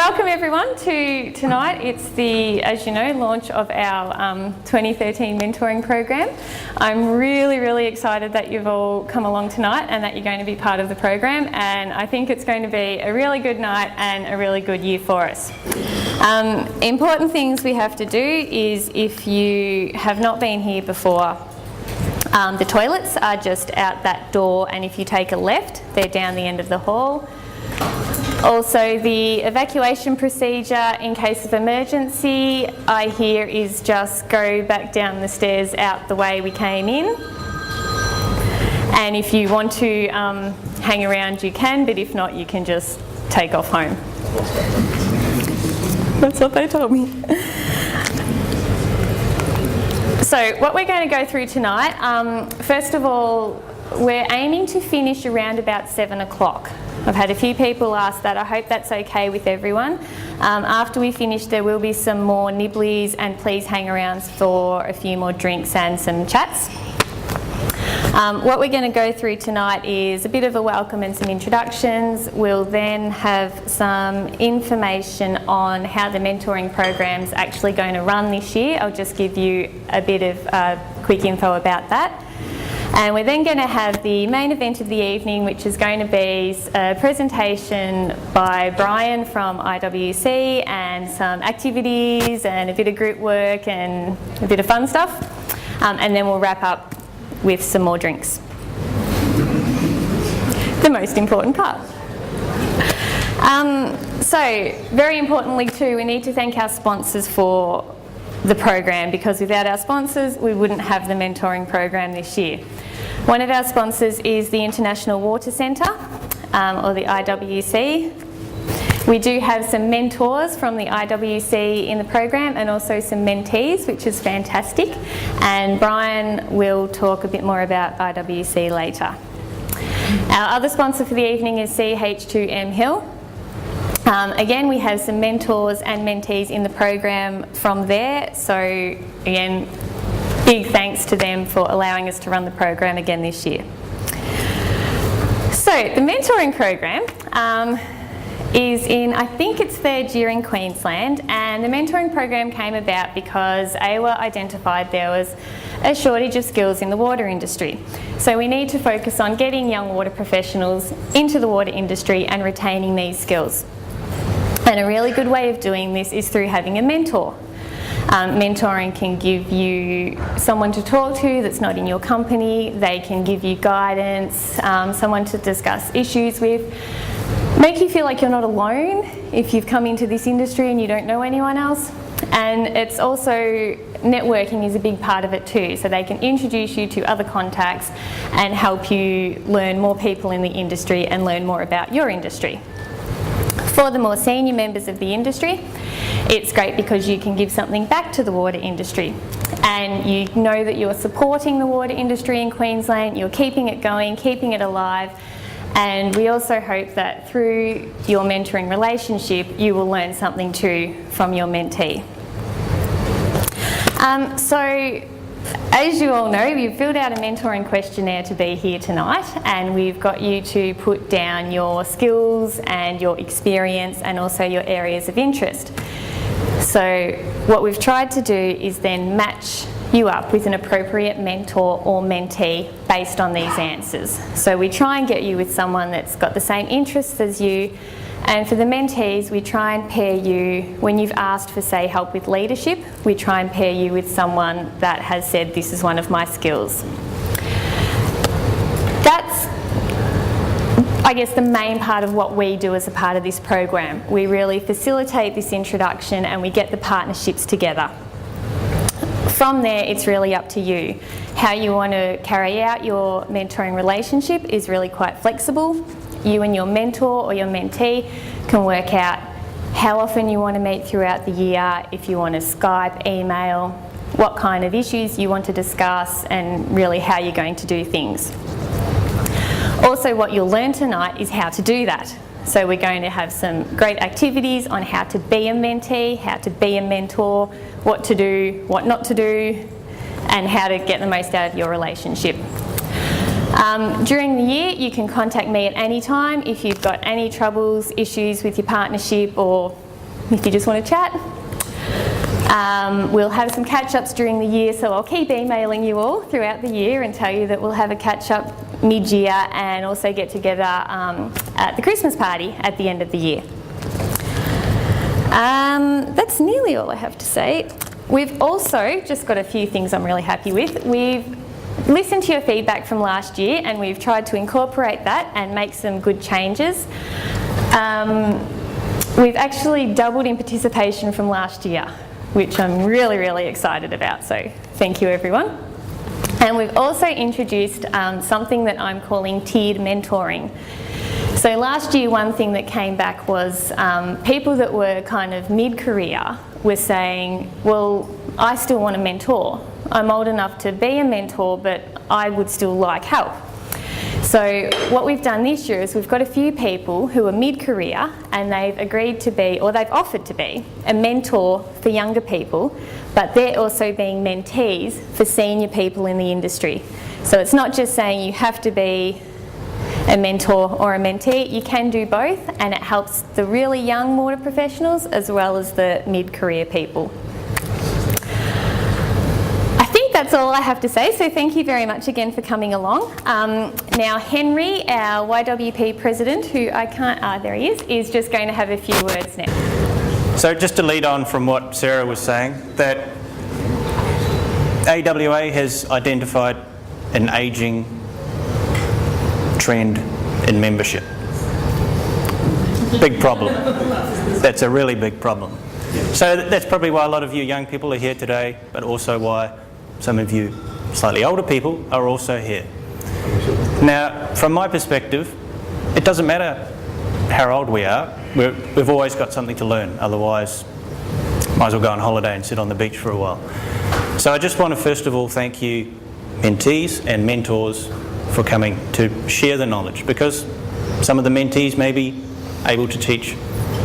welcome everyone to tonight. It's the, as you know, launch of our 2013 mentoring program. I'm really excited that you've all come along tonight and that you're going to be part of the program, and I think it's going to be a really good night and a really good year for us. Important things we have to do is, if you have not been here before, the toilets are just out that door, and if you take a left, they're down the end of the hall. Also, the evacuation procedure in case of emergency, I hear, is just go back down the stairs out the way we came in. And if you want to hang around, you can, but if not, you can just take off home. That's what they told me. So what we're going to go through tonight, first of all, we're aiming to finish around about 7 o'clock. I've had a few people ask that. I hope that's okay with everyone. After we finish, there will be some more nibblies, and please hang around for a few more drinks and some chats. What we're going to go through tonight is a bit of a welcome and some introductions. We'll then have some information on how the mentoring program's actually going to run this year. I'll just give you a bit of quick info about that. And we're then going to have the main event of the evening, which is going to be a presentation by Brian from IWC and some activities and a bit of group work and a bit of fun stuff. And then we'll wrap up with some more drinks. The most important part. So, very importantly too, we need to thank our sponsors for the program, because without our sponsors we wouldn't have the mentoring program this year. One of our sponsors is the International Water Centre, or the IWC. We do have some mentors from the IWC in the program, and also some mentees, which is fantastic, and Brian will talk a bit more about IWC later. Our other sponsor for the evening is CH2M Hill. Again, we have some mentors and mentees in the program from there, so again, big thanks to them for allowing us to run the program again this year. So the mentoring program is in, I think it's third year in Queensland, and the mentoring program came about because AWA identified there was a shortage of skills in the water industry. So we need to focus on getting young water professionals into the water industry and retaining these skills. And a really good way of doing this is through having a mentor. Mentoring can give you someone to talk to that's not in your company. They can give you guidance, someone to discuss issues with, make you feel like you're not alone if you've come into this industry and you don't know anyone else. And it's also, networking is a big part of it too, so they can introduce you to other contacts and help you learn more people in the industry and learn more about your industry. For the more senior members of the industry, it's great because you can give something back to the water industry, and you know that you're supporting the water industry in Queensland, you're keeping it going, keeping it alive, and we also hope that through your mentoring relationship you will learn something too from your mentee. So as you all know, we've filled out a mentoring questionnaire to be here tonight, and we've got you to put down your skills and your experience and also your areas of interest. So what we've tried to do is then match you up with an appropriate mentor or mentee based on these answers. So we try and get you with someone that's got the same interests as you, and for the mentees we try and pair you, when you've asked for, say, help with leadership, we try and pair you with someone that has said, this is one of my skills. That's, I guess, the main part of what we do as a part of this program. We really facilitate this introduction and we get the partnerships together. From there, it's really up to you. How you want to carry out your mentoring relationship is really quite flexible. You and your mentor or your mentee can work out how often you want to meet throughout the year, if you want to Skype, email, what kind of issues you want to discuss, and really how you're going to do things. Also, what you'll learn tonight is how to do that. So we're going to have some great activities on how to be a mentee, how to be a mentor, what to do, what not to do, and how to get the most out of your relationship. During the year, you can contact me at any time if you've got any troubles, issues with your partnership, or if you just want to chat. We'll have some catch-ups during the year, so I'll keep emailing you all throughout the year and tell you that we'll have a catch-up mid-year and also get together at the Christmas party at the end of the year. That's nearly all I have to say. We've also just got a few things I'm really happy with. We've listened to your feedback from last year and we've tried to incorporate that and make some good changes. We've actually doubled in participation from last year, which I'm really, really excited about, so thank you everyone. And we've also introduced something that I'm calling tiered mentoring. So last year, one thing that came back was people that were kind of mid-career were saying, well, I still want to mentor. I'm old enough to be a mentor, but I would still like help. So what we've done this year is we've got a few people who are mid-career and they've agreed to be, or they've offered to be, a mentor for younger people, but they're also being mentees for senior people in the industry. So it's not just saying you have to be a mentor or a mentee, you can do both, and it helps the really young water professionals as well as the mid-career people. That's all I have to say, so thank you very much again for coming along. Now Henry, our YWP president, who I can't, there he is just going to have a few words now. So just to lead on from what Sarah was saying, that AWA has identified an ageing trend in membership. Big problem. That's a really big problem. So that's probably why a lot of you young people are here today, but also why some of you slightly older people are also here. Now, from my perspective, it doesn't matter how old we are, we've always got something to learn, otherwise might as well go on holiday and sit on the beach for a while. So I just want to first of all thank you mentees and mentors for coming to share the knowledge, because some of the mentees may be able to teach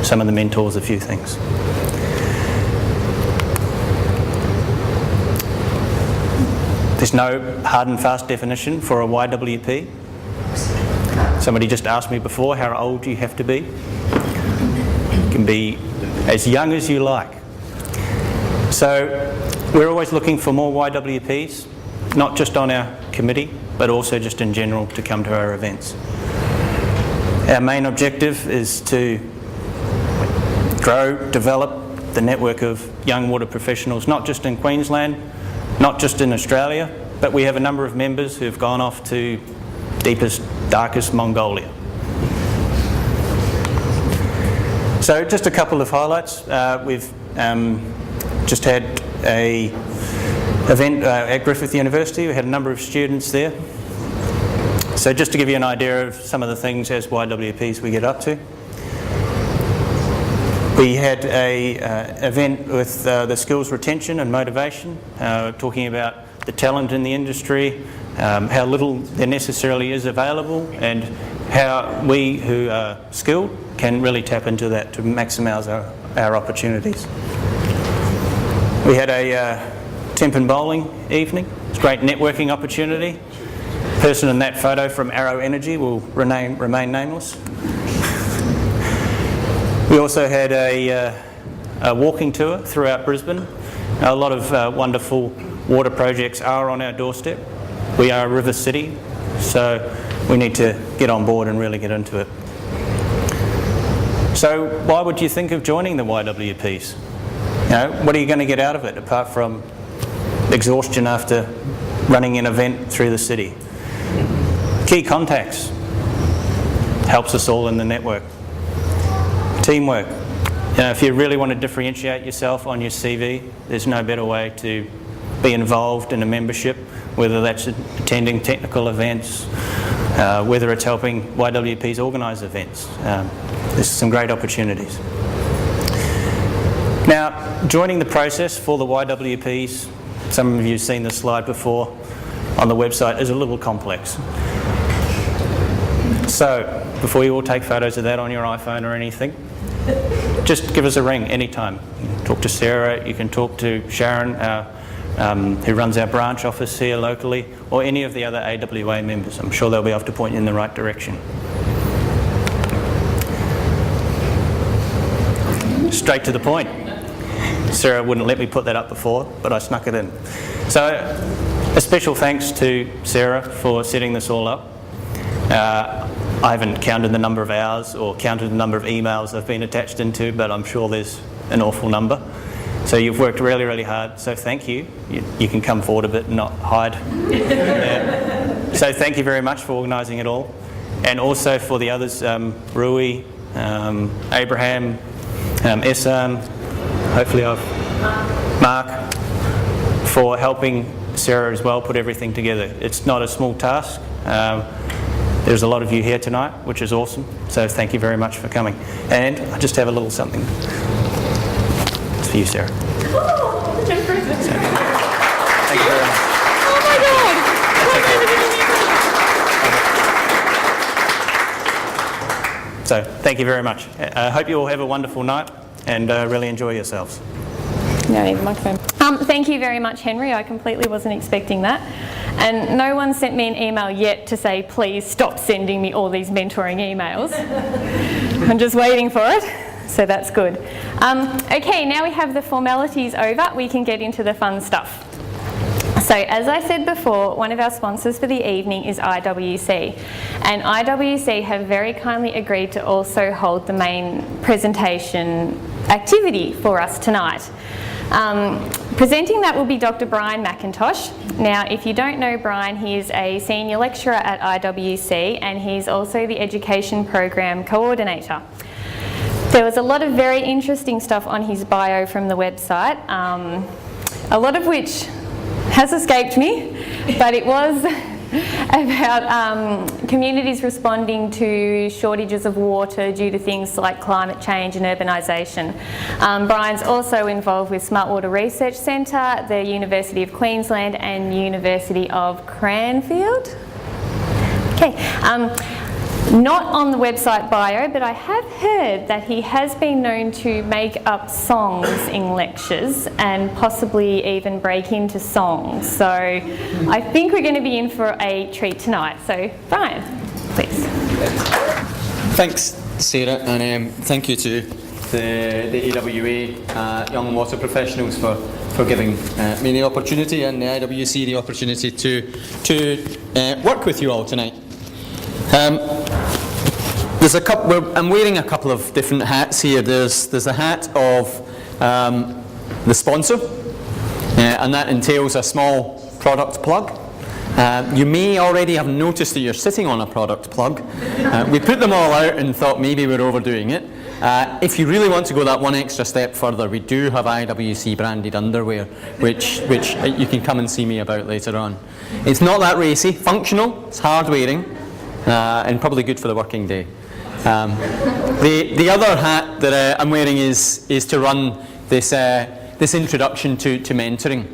some of the mentors a few things. There's no hard and fast definition for a YWP. Somebody just asked me before how old you have to be. You can be as young as you like. So we're always looking for more YWPs, not just on our committee, but also just in general to come to our events. Our main objective is to grow, develop the network of young water professionals, not just in Queensland, not just in Australia, but we have a number of members who've gone off to deepest, darkest Mongolia. So just a couple of highlights. We've just had an event at Griffith University. We had a number of students there. So just to give you an idea of some of the things as YWPs we get up to. We had an event with the skills retention and motivation, talking about the talent in the industry, how little there necessarily is available, and how we who are skilled can really tap into that to maximise our opportunities. We had a Tempin bowling evening. It's a great networking opportunity. The person in that photo from Arrow Energy will remain nameless. We also had a walking tour throughout Brisbane. A lot of wonderful water projects are on our doorstep. We are a river city, so we need to get on board and really get into it. So why would you think of joining the YWPs? You know, what are you going to get out of it apart from exhaustion after running an event through the city? Key contacts helps us all in the network. Teamwork. You know, if you really want to differentiate yourself on your CV, there's no better way to be involved in a membership, whether that's attending technical events, whether it's helping YWPs organise events. There's some great opportunities. Now, joining the process for the YWPs, some of you have seen this slide before on the website, is a little complex. So, before you all take photos of that on your iPhone or anything, just give us a ring anytime. You can talk to Sarah, you can talk to Sharon, who runs our branch office here locally, or any of the other AWA members. I'm sure they'll be able to point you in the right straight to the point. Sarah wouldn't let me put that up before, but I snuck it in. So a special thanks to Sarah for setting this all up. I haven't counted the number of hours or counted the number of emails I've been attached into, but I'm sure there's an awful number. So you've worked really, really hard, so thank you. You can come forward a bit and not hide. So thank you very much for organising it all. And also for the others, Rui, Abraham, Esan, hopefully Mark, for helping Sarah as well put everything together. It's not a small task. There's a lot of you here tonight, which is awesome. So thank you very much for coming. And I just have a little something. It's for you, Sarah. Oh, such a present. So, thank you very much. Oh my God. So thank you very much. I hope you all have a wonderful night and really enjoy yourselves. No, need the microphone. Thank you very much, Henry. I completely wasn't expecting that. And no one sent me an email yet to say, please stop sending me all these mentoring emails. I'm just waiting for it, so that's good. Okay, now we have the formalities over, we can get into the fun stuff. So as I said before, one of our sponsors for the evening is IWC. And IWC have very kindly agreed to also hold the main presentation activity for us tonight. Presenting that will be Dr. Brian McIntosh. Now, if you don't know Brian, he is a senior lecturer at IWC and he's also the education program coordinator. There was a lot of very interesting stuff on his bio from the website, a lot of which has escaped me, but it was about communities responding to shortages of water due to things like climate change and urbanisation. Brian's also involved with Smart Water Research Centre, the University of Queensland and University of Cranfield. Okay. Not on the website bio, but I have heard that he has been known to make up songs in lectures and possibly even break into songs. So I think we're going to be in for a treat tonight. So Brian, please. Thanks, Sarah, and thank you to the AWA Young Water Professionals for giving me the opportunity and the IWC the opportunity to work with you all tonight. There's a couple. I'm wearing a couple of different hats here. There's a hat of the sponsor, and that entails a small product plug. You may already have noticed that you're sitting on a product plug. We put them all out and thought maybe we're overdoing it. If you really want to go that one extra step further, we do have IWC branded underwear, which you can come and see me about later on. It's not that racy, functional, it's hard wearing, and probably good for the working day. The other hat that I'm wearing is to run this introduction to mentoring.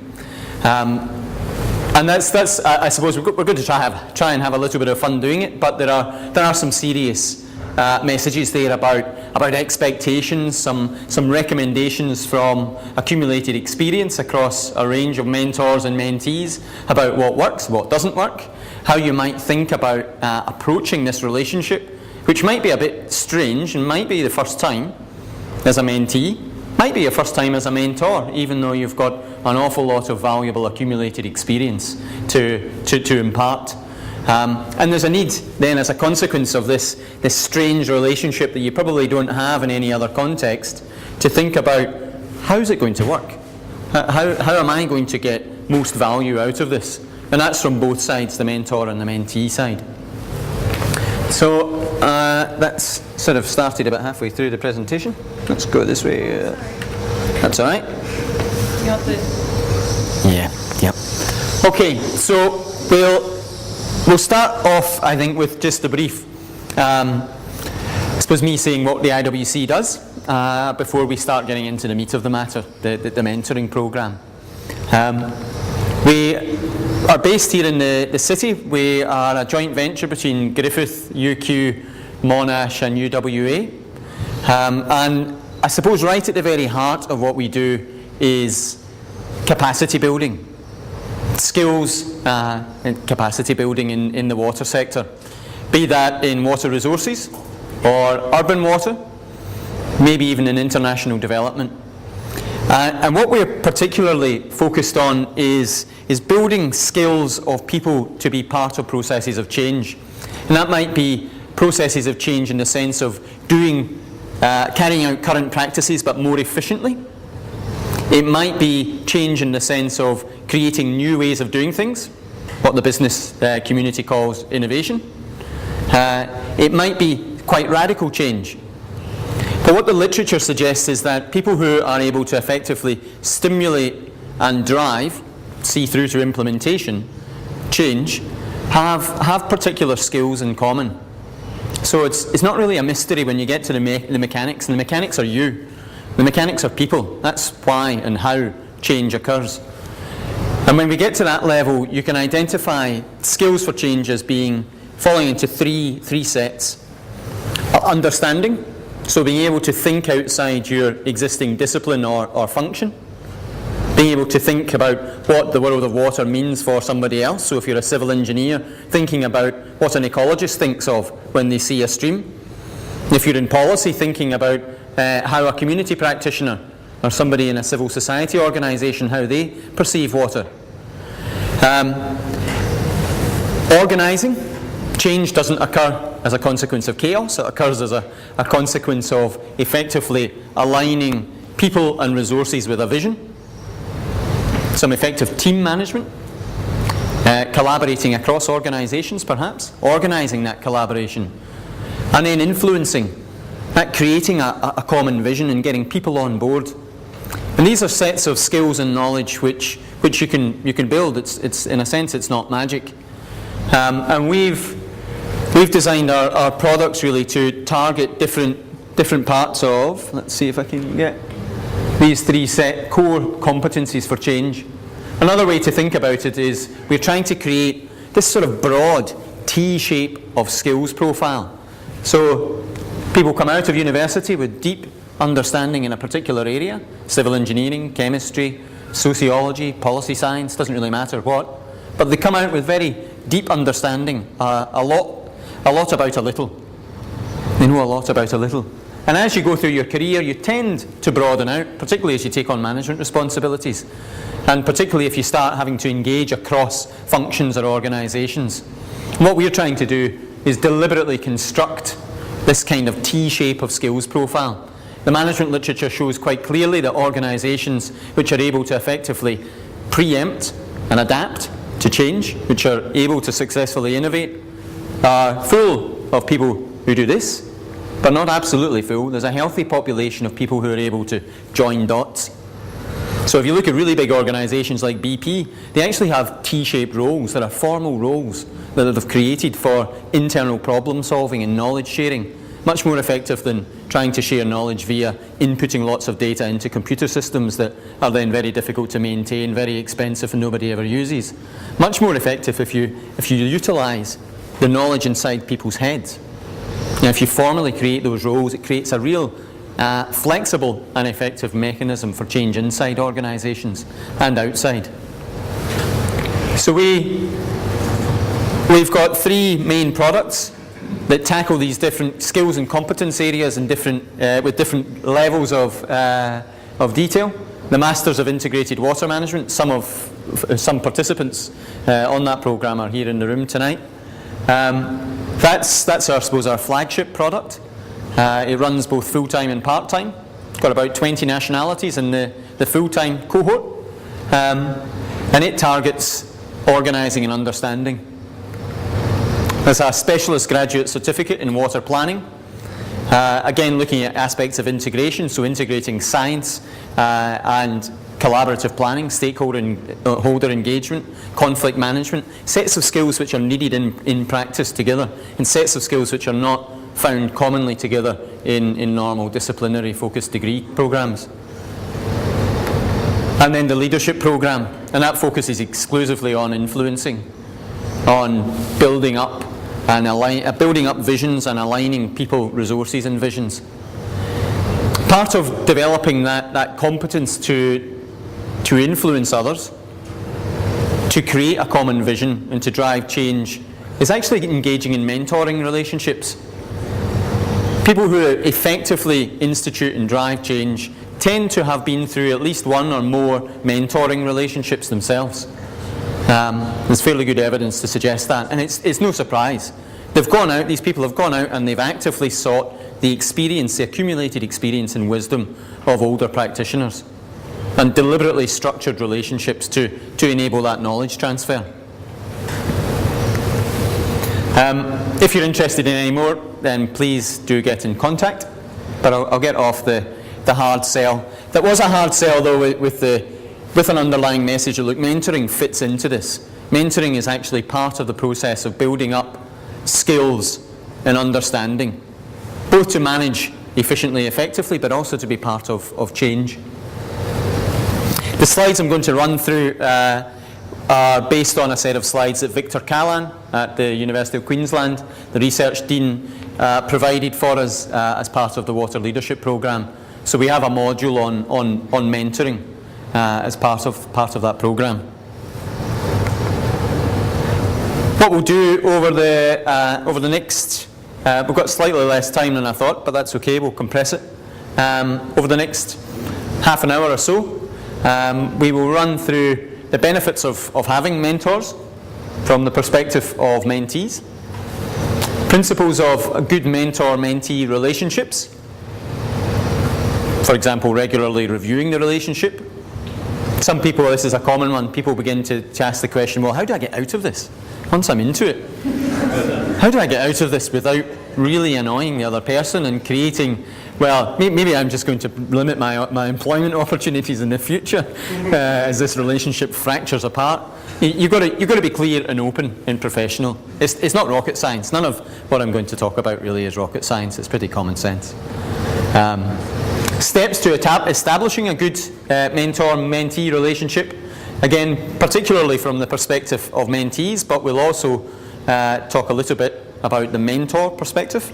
And that's I suppose we're going to try and have a little bit of fun doing it, but there are some serious messages there about expectations, some recommendations from accumulated experience across a range of mentors and mentees about what works, what doesn't work, how you might think about approaching this relationship, which might be a bit strange and might be the first time as a mentee, might be your first time as a mentor, even though you've got an awful lot of valuable accumulated experience to impart. And there's a need then, as a consequence of this strange relationship that you probably don't have in any other context, to think about how's it going to work? How am I going to get most value out of this? And that's from both sides, the mentor and the mentee side. So that's sort of started about halfway through the presentation. Let's go this way. That's all right. You want this? Yeah. Yep. Okay. So we'll start off, I think, with just a brief. I suppose me saying what the IWC does before we start getting into the meat of the matter, the mentoring program. We are based here in the city. We are a joint venture between Griffith, UQ, Monash and UWA. And I suppose right at the very heart of what we do is capacity building. Skills and capacity building in the water sector. Be that in water resources or urban water, maybe even in international development. And what we're particularly focused on is building skills of people to be part of processes of change. And that might be processes of change in the sense of carrying out current practices but more efficiently. It might be change in the sense of creating new ways of doing things, what the business community calls innovation. It might be quite radical change. But what the literature suggests is that people who are able to effectively stimulate and drive, see through to implementation, change, have particular skills in common. So it's not really a mystery when you get to the mechanics, and the mechanics are you. The mechanics are people. That's why and how change occurs. And when we get to that level, you can identify skills for change as falling into three sets. Understanding, so being able to think outside your existing discipline or function. Being able to think about what the world of water means for somebody else. So if you're a civil engineer, thinking about what an ecologist thinks of when they see a stream. If you're in policy, thinking about how a community practitioner or somebody in a civil society organisation, how they perceive water. Organising, change doesn't occur as a consequence of chaos, it occurs as a consequence of effectively aligning people and resources with a vision. Some effective team management, collaborating across organisations perhaps, organising that collaboration, and then influencing, that creating a common vision and getting people on board. And these are sets of skills and knowledge which you can build. It's in a sense it's not magic, and we've designed our products really to target different parts of. Let's see if I can get these three set core competencies for change. Another way to think about it is we're trying to create this sort of broad T-shape of skills profile. So people come out of university with deep understanding in a particular area, civil engineering, chemistry, sociology, policy science, doesn't really matter what, but they come out with very deep understanding, a lot about a little. They know a lot about a little. And as you go through your career, you tend to broaden out, particularly as you take on management responsibilities, and particularly if you start having to engage across functions or organisations. What we're trying to do is deliberately construct this kind of T-shape of skills profile. The management literature shows quite clearly that organisations which are able to effectively preempt and adapt to change, which are able to successfully innovate, are full of people who do this, but not absolutely full. There's a healthy population of people who are able to join dots. So if you look at really big organisations like BP, they actually have T-shaped roles. There are formal roles that they've created for internal problem solving and knowledge sharing. Much more effective than trying to share knowledge via inputting lots of data into computer systems that are then very difficult to maintain, very expensive and nobody ever uses. Much more effective if you utilise the knowledge inside people's heads. Now, if you formally create those roles, it creates a real flexible and effective mechanism for change inside organisations and outside. So we've got three main products that tackle these different skills and competence areas and with different levels of detail. The Masters of Integrated Water Management, some participants on that programme are here in the room tonight. That's I suppose our flagship product. It runs both full-time and part-time. It's got about 20 nationalities in the full-time cohort, and it targets organising and understanding. There's a specialist graduate certificate in water planning, again looking at aspects of integration, so integrating science and collaborative planning, stakeholder engagement, conflict management, sets of skills which are needed in practice together, and sets of skills which are not found commonly together in normal disciplinary focused degree programmes. And then the leadership programme, and that focuses exclusively on influencing, on building up visions and aligning people, resources and visions. Part of developing that competence to influence others, to create a common vision and to drive change is actually engaging in mentoring relationships. People who effectively institute and drive change tend to have been through at least one or more mentoring relationships themselves. There's fairly good evidence to suggest that, and it's no surprise. They've gone out, these people have gone out and they've actively sought the experience, the accumulated experience and wisdom of older practitioners, and deliberately structured relationships to enable that knowledge transfer. If you're interested in any more, then please do get in contact, but I'll get off the hard sell. That was a hard sell though with an underlying message that, look, mentoring fits into this. Mentoring is actually part of the process of building up skills and understanding, both to manage efficiently, effectively, but also to be part of change. The slides I'm going to run through are based on a set of slides that Victor Callan at the University of Queensland, the research dean, provided for us as part of the Water Leadership Programme. So we have a module on mentoring as part of that programme. What we'll do over the next, we've got slightly less time than I thought, but that's okay, we'll compress it. Over the next half an hour or so, we will run through the benefits of having mentors from the perspective of mentees, principles of good mentor-mentee relationships, for example, regularly reviewing the relationship. Some people, this is a common one, people begin to ask the question, well, how do I get out of this? Once I'm into it, how do I get out of this without really annoying the other person and creating, well, maybe I'm just going to limit my employment opportunities in the future as this relationship fractures apart. You've got to be clear and open and professional. It's not rocket science. None of what I'm going to talk about really is rocket science. It's pretty common sense. Steps to establishing a good mentor-mentee relationship. Again, particularly from the perspective of mentees, but we'll also talk a little bit about the mentor perspective.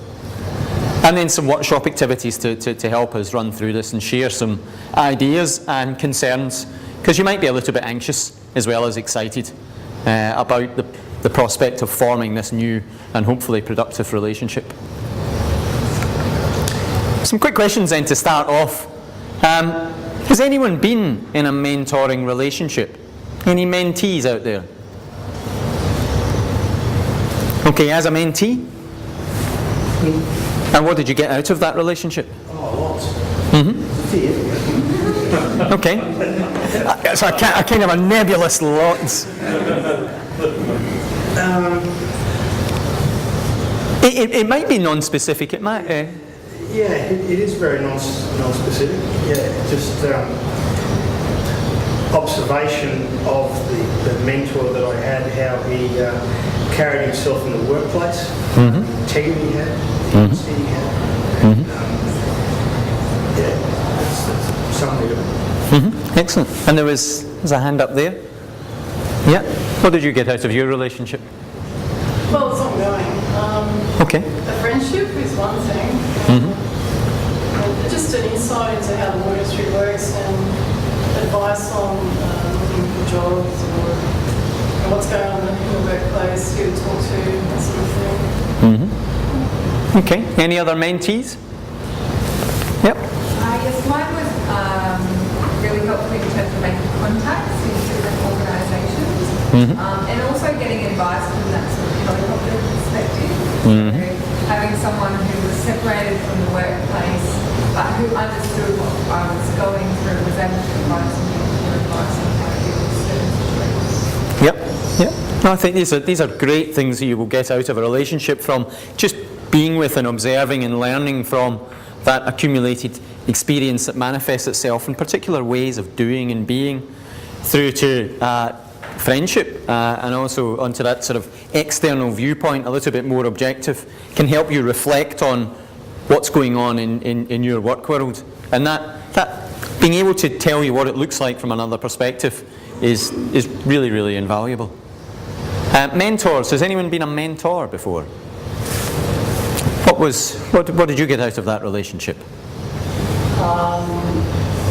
And then some workshop activities to help us run through this and share some ideas and concerns, because you might be a little bit anxious as well as excited about the prospect of forming this new and hopefully productive relationship. Some quick questions then to start off. Has anyone been in a mentoring relationship? Any mentees out there? Okay, as a mentee? And what did you get out of that relationship? Oh, lots. Mm-hmm. Okay. So I kind of a nebulous lots. It might be non-specific. It might. Yeah, it is very non-specific. Yeah, just observation of the mentor that I had, how he carried himself in the workplace, integrity he had, honesty he had. And, yeah, that's something of it. Excellent. And there's a hand up there. Yeah. What did you get out of your relationship? Well, it's ongoing. Okay. The friendship is one thing. Just an insight into how the water industry works and advice on looking for jobs or what's going on in the workplace, who to talk to, that sort of thing. Okay. Any other mentees? Yep. Yes, mine was really helpful in terms of making contacts in different organisations and also getting advice from that sort of helicopter perspective. So having someone who was separated from the workplace but who understood what I was going through, was able to provide some helpful advice on how to deal with certain situations. Yep. No, I think these are great things that you will get out of a relationship from just being with and observing and learning from that accumulated experience that manifests itself in particular ways of doing and being, through to friendship and also onto that sort of external viewpoint, a little bit more objective, can help you reflect on what's going on in your work world. And that being able to tell you what it looks like from another perspective is really, really invaluable. Mentors. Has anyone been a mentor before? What did you get out of that relationship?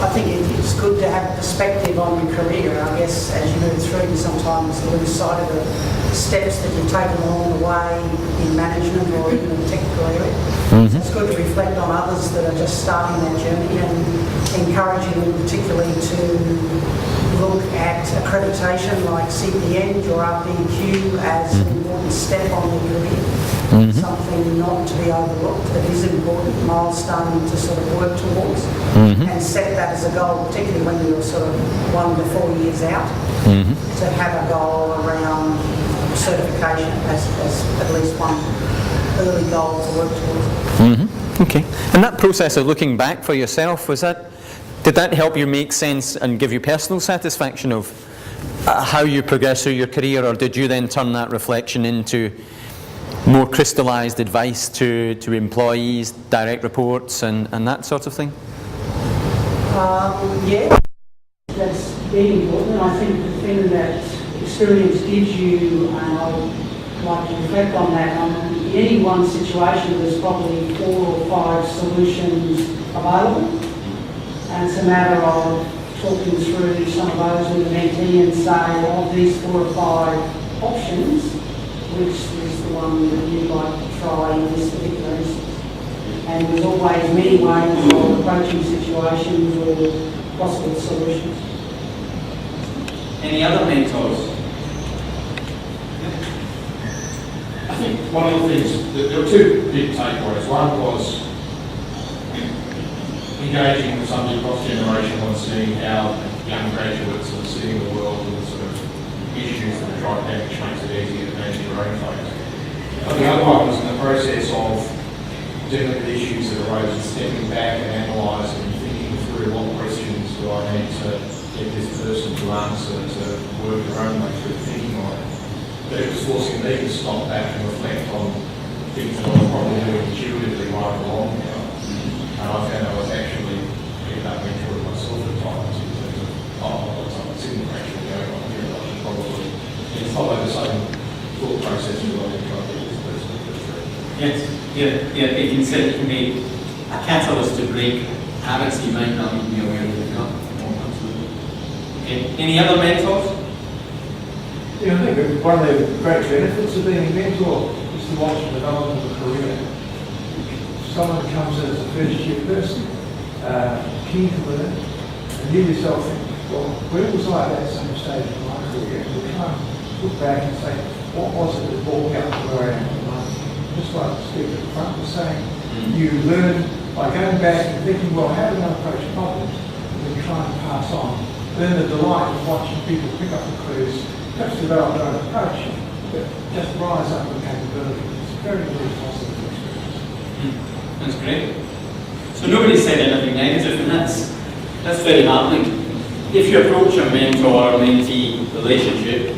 I think it's good to have perspective on your career. I guess as you move through, you sometimes lose sight of the steps that you take along the way in management or even in the technical area. So it's good to reflect on others that are just starting that journey and encouraging them particularly to look at accreditation like CPN or RPQ as an important step on their career. Something not to be overlooked, that is an important milestone to sort of work towards and set that as a goal, particularly when you're sort of 1 to 4 years out, to have a goal around certification as at least one early goal to work towards. Okay. And that process of looking back for yourself, did that help you make sense and give you personal satisfaction of how you progress through your career, or did you then turn that reflection into more crystallised advice to employees, direct reports and that sort of thing? Yeah, that's very important. I think the thing that experience gives you, and I'd like to reflect on that, in any one situation there's probably 4 or 5 solutions available, and it's a matter of talking through some of those with the mentee and say, of these 4 or 5 options, which is the one that you'd like to try in this particular instance. And there's always many ways of approaching situations or possible solutions. Any other mentors? I think one of the things, there were 2 big takeaways. One was engaging with somebody across generation and seeing how young graduates are seeing the world and the sort of issues that are trying to manage, makes it easier to manage your own focus. But the other one was in the process of dealing with issues that arose and stepping back and analysing and thinking through what questions do I need to get this person to answer to work their own way through thinking on it. But it was forcing me to stop back and reflect on things that I was probably doing intuitively right along now. And I found I was actually getting that mentoring myself at times in terms of, I've got something similar actually going on here, and I should probably follow the same thought process related to trying to get this person to go through. Yes, yeah, it can be a catalyst to break habits you might not even be aware of. Okay. Any other mentors? Yeah, I think one of the great benefits of being a mentor is to watch the development of a career. Someone comes in as a first-year person, keen to learn, and you yourself think, well, where was I at that same stage of my career? And you try and look back and say, what was it that brought me up to where I am at the moment? Just like Steve at the front was saying, you learn by going back and thinking, well, how do I approach problems? And then try and pass on. Learn the delight of watching people pick up the clues, perhaps develop their own approach, but just rise up with capability. It's a very, very positive experience. That's great. So nobody said anything negative, and that's very heartening. If you approach a mentor-mentee relationship,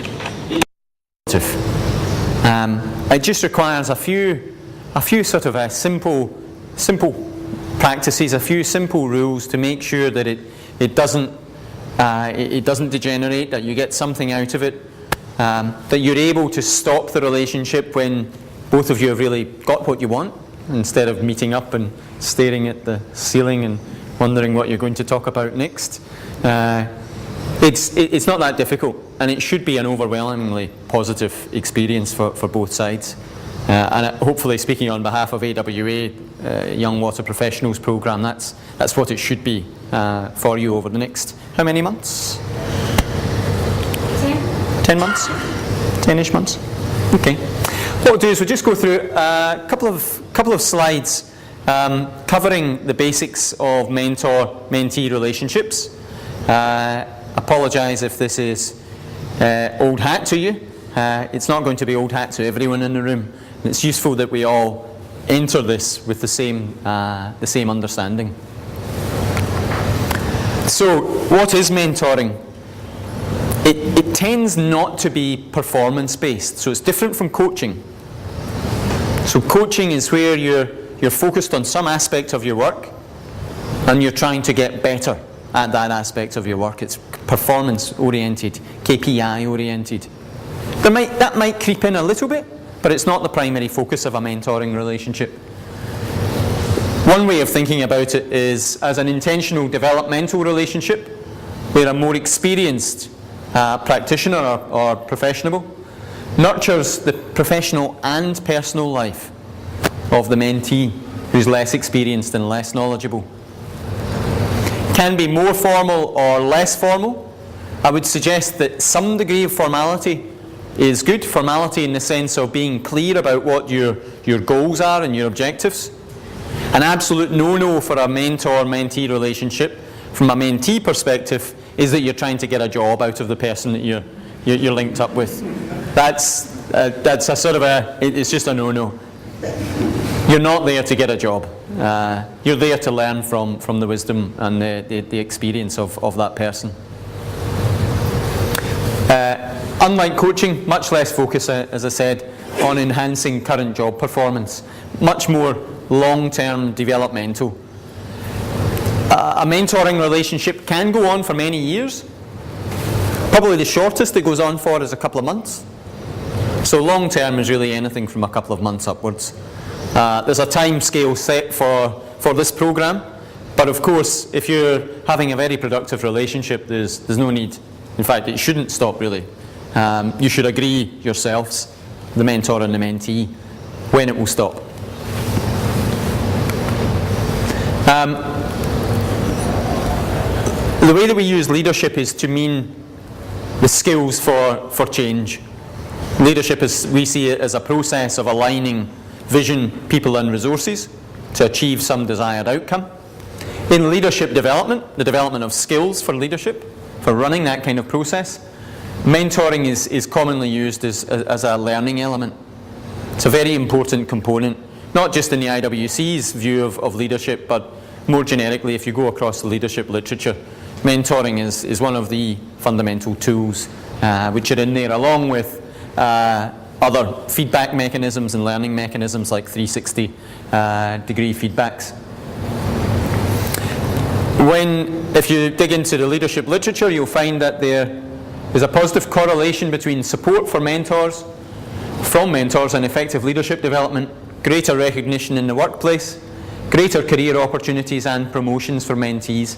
it just requires a few sort of simple practices, a few simple rules to make sure that it doesn't degenerate, that you get something out of it, that you're able to stop the relationship when both of you have really got what you want, instead of meeting up and staring at the ceiling and wondering what you're going to talk about next. It's not that difficult, and it should be an overwhelmingly positive experience for both sides. And hopefully, speaking on behalf of AWA Young Water Professionals Programme, that's what it should be for you over the next, how many months? 10 months? 10-ish months? Okay. What we'll do is we'll just go through a couple of slides covering the basics of mentor-mentee relationships. Apologise if this is old hat to you. It's not going to be old hat to everyone in the room. And it's useful that we all enter this with the same understanding. So, what is mentoring? It tends not to be performance-based, so it's different from coaching. So coaching is where you're focused on some aspect of your work and you're trying to get better at that aspect of your work. It's performance-oriented, KPI-oriented. That might creep in a little bit, but it's not the primary focus of a mentoring relationship. One way of thinking about it is as an intentional developmental relationship where a more experienced practitioner or professional nurtures the professional and personal life of the mentee who's less experienced and less knowledgeable. Can be more formal or less formal. I would suggest that some degree of formality is good. Formality in the sense of being clear about what your goals are and your objectives. An absolute no-no for a mentor-mentee relationship from a mentee perspective is that you're trying to get a job out of the person that you're linked up with. That's a sort of it's just a no-no. You're not there to get a job. You're there to learn from the wisdom and the experience of that person. Unlike coaching, much less focus, as I said, on enhancing current job performance. Much more long-term developmental. A mentoring relationship can go on for many years. Probably the shortest it goes on for is a couple of months. So long-term is really anything from a couple of months upwards. There's a time scale set for this program, but of course, if you're having a very productive relationship, there's no need. In fact, it shouldn't stop really. You should agree yourselves, the mentor and the mentee, when it will stop. The way that we use leadership is to mean the skills for change. Leadership, we see it as a process of aligning vision, people and resources to achieve some desired outcome. In leadership development, the development of skills for leadership, for running that kind of process, mentoring is commonly used as a learning element. It's a very important component, not just in the IWC's view of leadership, but more generically, if you go across the leadership literature, mentoring is one of the fundamental tools which are in there, along with other feedback mechanisms and learning mechanisms like 360 degree feedbacks. If you dig into the leadership literature, you'll find that there is a positive correlation between support from mentors and effective leadership development, greater recognition in the workplace, greater career opportunities and promotions for mentees.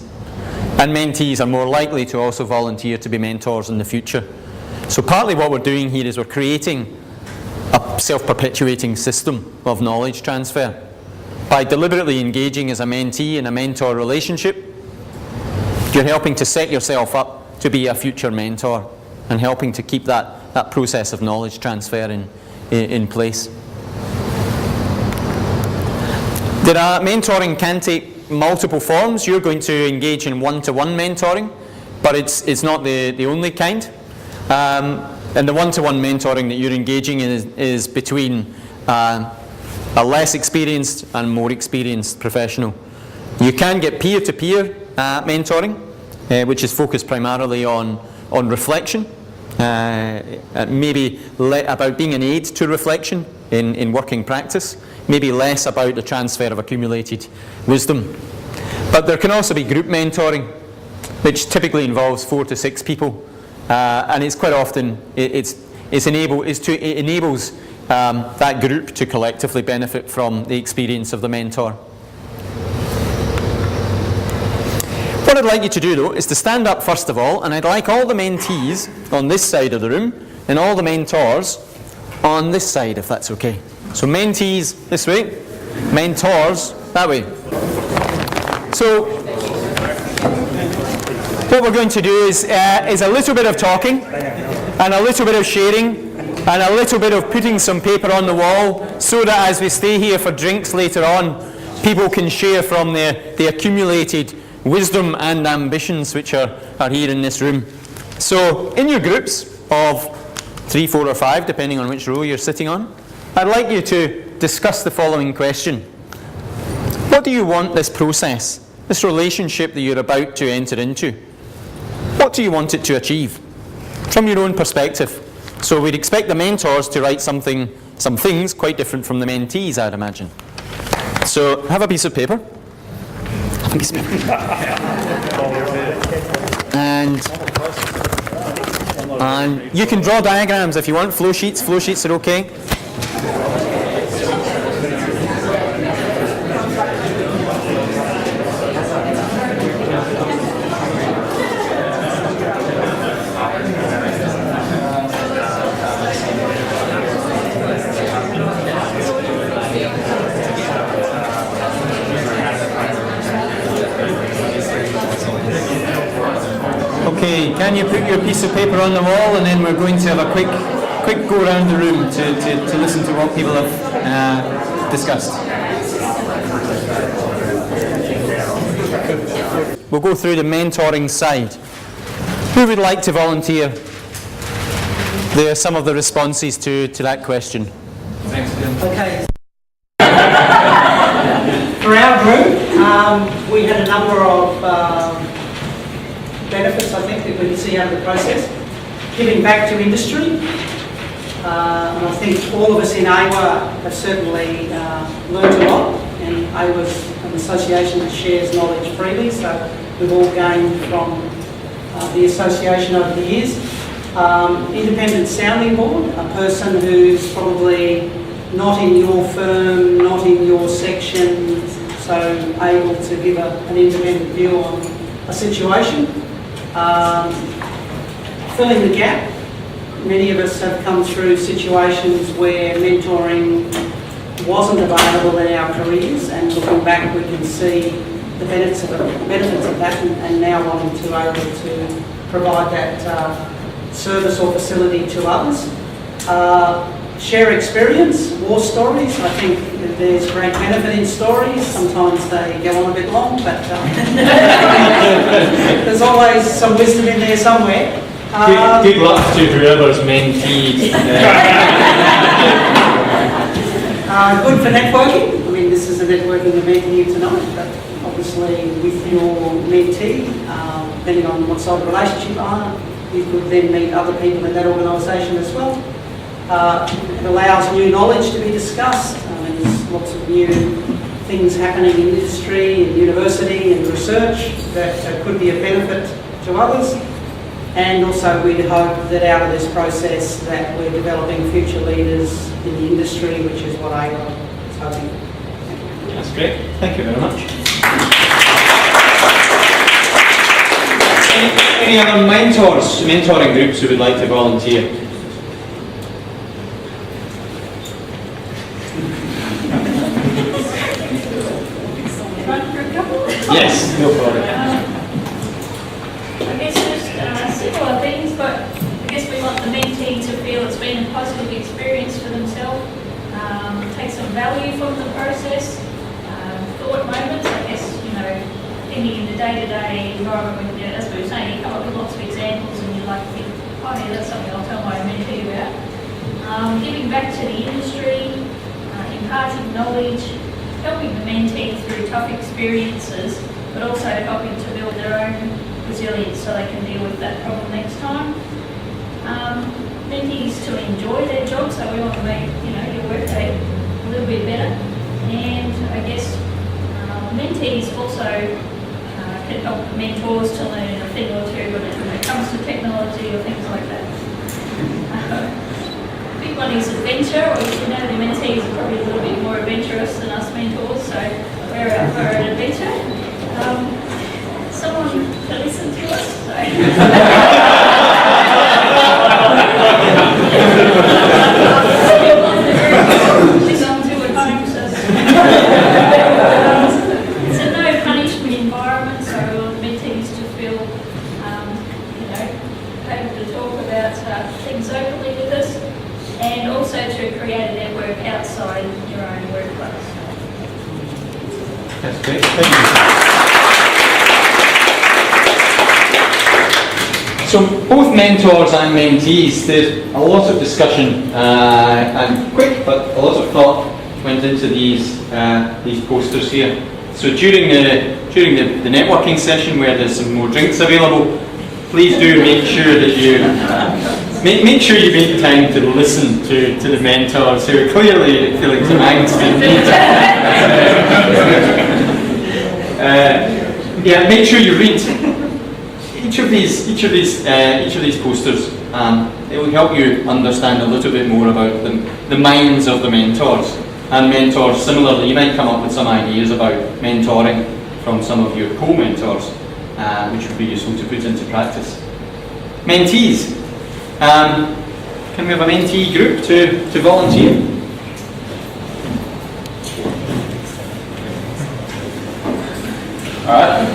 And mentees are more likely to also volunteer to be mentors in the future. So partly what we're doing here is we're creating a self-perpetuating system of knowledge transfer. By deliberately engaging as a mentee in a mentor relationship, you're helping to set yourself up to be a future mentor and helping to keep that process of knowledge transfer in place. Mentoring can take multiple forms. You're going to engage in one-to-one mentoring, but it's not the only kind. And the one-to-one mentoring that you're engaging in is between a less experienced and more experienced professional. You can get peer-to-peer mentoring, which is focused primarily on reflection, maybe about being an aid to reflection in working practice, maybe less about the transfer of accumulated wisdom. But there can also be group mentoring, which typically involves 4 to 6 people, and it's quite often it enables that group to collectively benefit from the experience of the mentor. What I'd like you to do though is to stand up first of all, and I'd like all the mentees on this side of the room and all the mentors on this side, if that's okay. So mentees this way, mentors that way. So what we're going to do is a little bit of talking and a little bit of sharing and a little bit of putting some paper on the wall so that as we stay here for drinks later on, people can share from the accumulated wisdom and ambitions which are here in this room. So in your groups of 3, 4 or 5, depending on which row you're sitting on, I'd like you to discuss the following question. What do you want this process, this relationship that you're about to enter into, what do you want it to achieve from your own perspective? So we'd expect the mentors to write some things quite different from the mentees, I'd imagine. So have a piece of paper. Have a piece of paper. And you can draw diagrams if you want, flow sheets are okay. Okay, can you put your piece of paper on the wall, and then we're going to have a quick go around the room to listen to what people have discussed. We'll go through the mentoring side. Who would like to volunteer? There are some of the responses to that question. Thanks, Tim. Okay. For our group, we had a number of benefits, I think, that we could see out of the process. Giving back to industry. And I think all of us in AWA have certainly learned a lot. And AWA is an association that shares knowledge freely, so we've all gained from the association over the years. Independent sounding board, a person who's probably not in your firm, not in your section, so able to give an independent view on a situation. Filling the gap. Many of us have come through situations where mentoring wasn't available in our careers, and looking back we can see the benefits of that, and now wanting to be able to provide that service or facility to others. Share experience, war stories. I think there's great benefit in stories. Sometimes they go on a bit long, but there's always some wisdom in there somewhere. Good luck to whoever's mentee. Good for networking. I mean, this is a networking event here tonight, but obviously with your mentee, depending on what sort of relationship you are, you could then meet other people in that organisation as well. It allows new knowledge to be discussed. There's lots of new things happening in industry, in university and research that could be a benefit to others. And also we'd hope that out of this process that we're developing future leaders in the industry, which is what I was hoping. That's great. Thank you very much. Any other mentoring groups who would like to volunteer? Yes, no problem. I guess just similar things, but I guess we want the mentee to feel it's been a positive experience for themselves, take some value from the process, thought moments. I guess, thinking in the day-to-day environment, when, as we were saying, you come up with lots of examples and you like to think, oh yeah, that's something I'll tell my mentee about. Giving back to the industry, imparting knowledge, helping the mentee through tough experiences, but also helping to build their own resilience so they can deal with that problem next time. Mentees to enjoy their job, so we want to make your workday a little bit better. And I guess mentees also can help mentors to learn a thing or two when it comes to technology or things like that. Big one is adventure, or the mentees are probably a little bit more adventurous than us mentors, so we're out for an adventure. Someone to listen to us. Listen to at home, so it's a no punishment environment, so we want mentees to feel able to talk about things openly with us, and also to create a network outside your own workplace. That's great. Thank you. So both mentors and mentees, there's a lot of discussion and quick, but a lot of thought went into these posters here. So during the networking session, where there's some more drinks available, please do make sure that you make sure you make time to listen to the mentors who are clearly feeling some angst and yeah, make sure you read each of these posters. It will help you understand a little bit more about the minds of the mentors. And mentors, similarly, you might come up with some ideas about mentoring from some of your co-mentors, which would be useful to put into practice. Mentees. Can we have a mentee group to volunteer? Alright.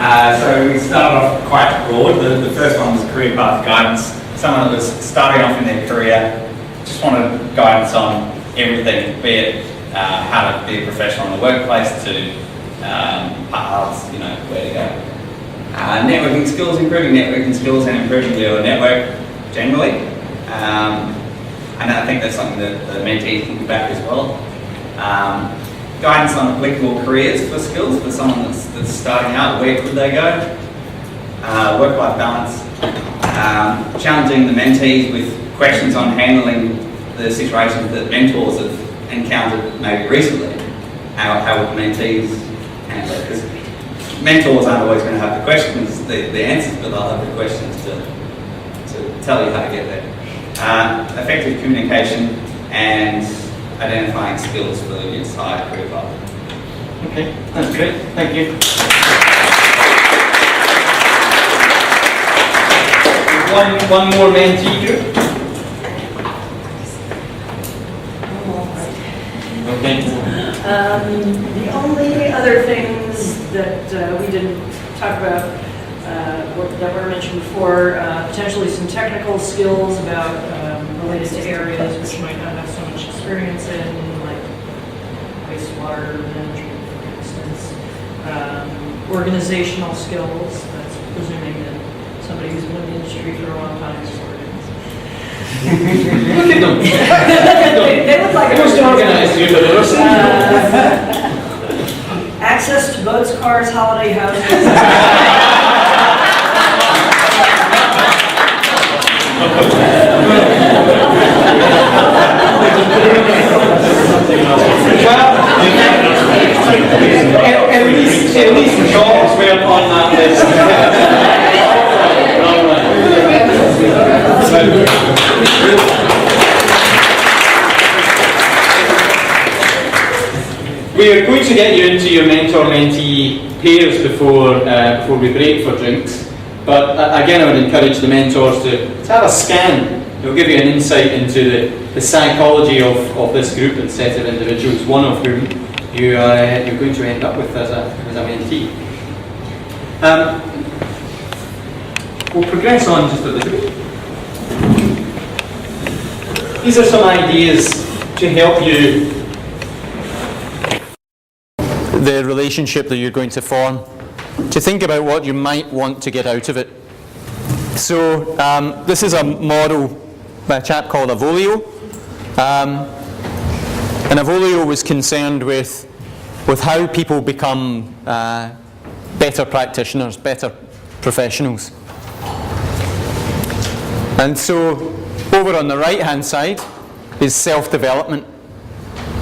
So we started off quite broad. The first one was career path guidance. Someone that was starting off in their career just wanted guidance on everything, be it how to be a professional in the workplace to paths, you know, where to go. Networking skills, improving networking skills and improving your network generally. And I think that's something that the mentees think about as well. Guidance on applicable careers for skills for someone that's starting out, where could they go? Work-life balance. Challenging the mentees with questions on handling the situations that mentors have encountered maybe recently. How would mentees handle it? Because mentors aren't always going to have the questions, the answers, but they'll have the questions to tell you how to get there. Effective communication and identifying skills for the entire career path. Okay, that's great. Thank you. One more mentee group. Okay. The only other things that we didn't talk about that were mentioned before, potentially some technical skills about related to areas which might not have so much experience in, like wastewater management, for instance. Organizational skills, that's presuming that somebody who's been in the industry for a long time is organized. Look at them. They look like most organized here, but access to boats, cars, holiday houses. At least jobs were on that list. We are going to get you into your mentor-mentee pairs before we break for drinks. But again, I would encourage the mentors to have a scan. It'll give you an insight into the psychology of this group and set of individuals, one of whom you're going to end up with as a mentee. We'll progress on just a little bit. These are some ideas to help you. The relationship that you're going to form, to think about what you might want to get out of it. So this is a model by a chap called Avolio. And Avolio was concerned with how people become better practitioners, better professionals. And so over on the right-hand side is self-development.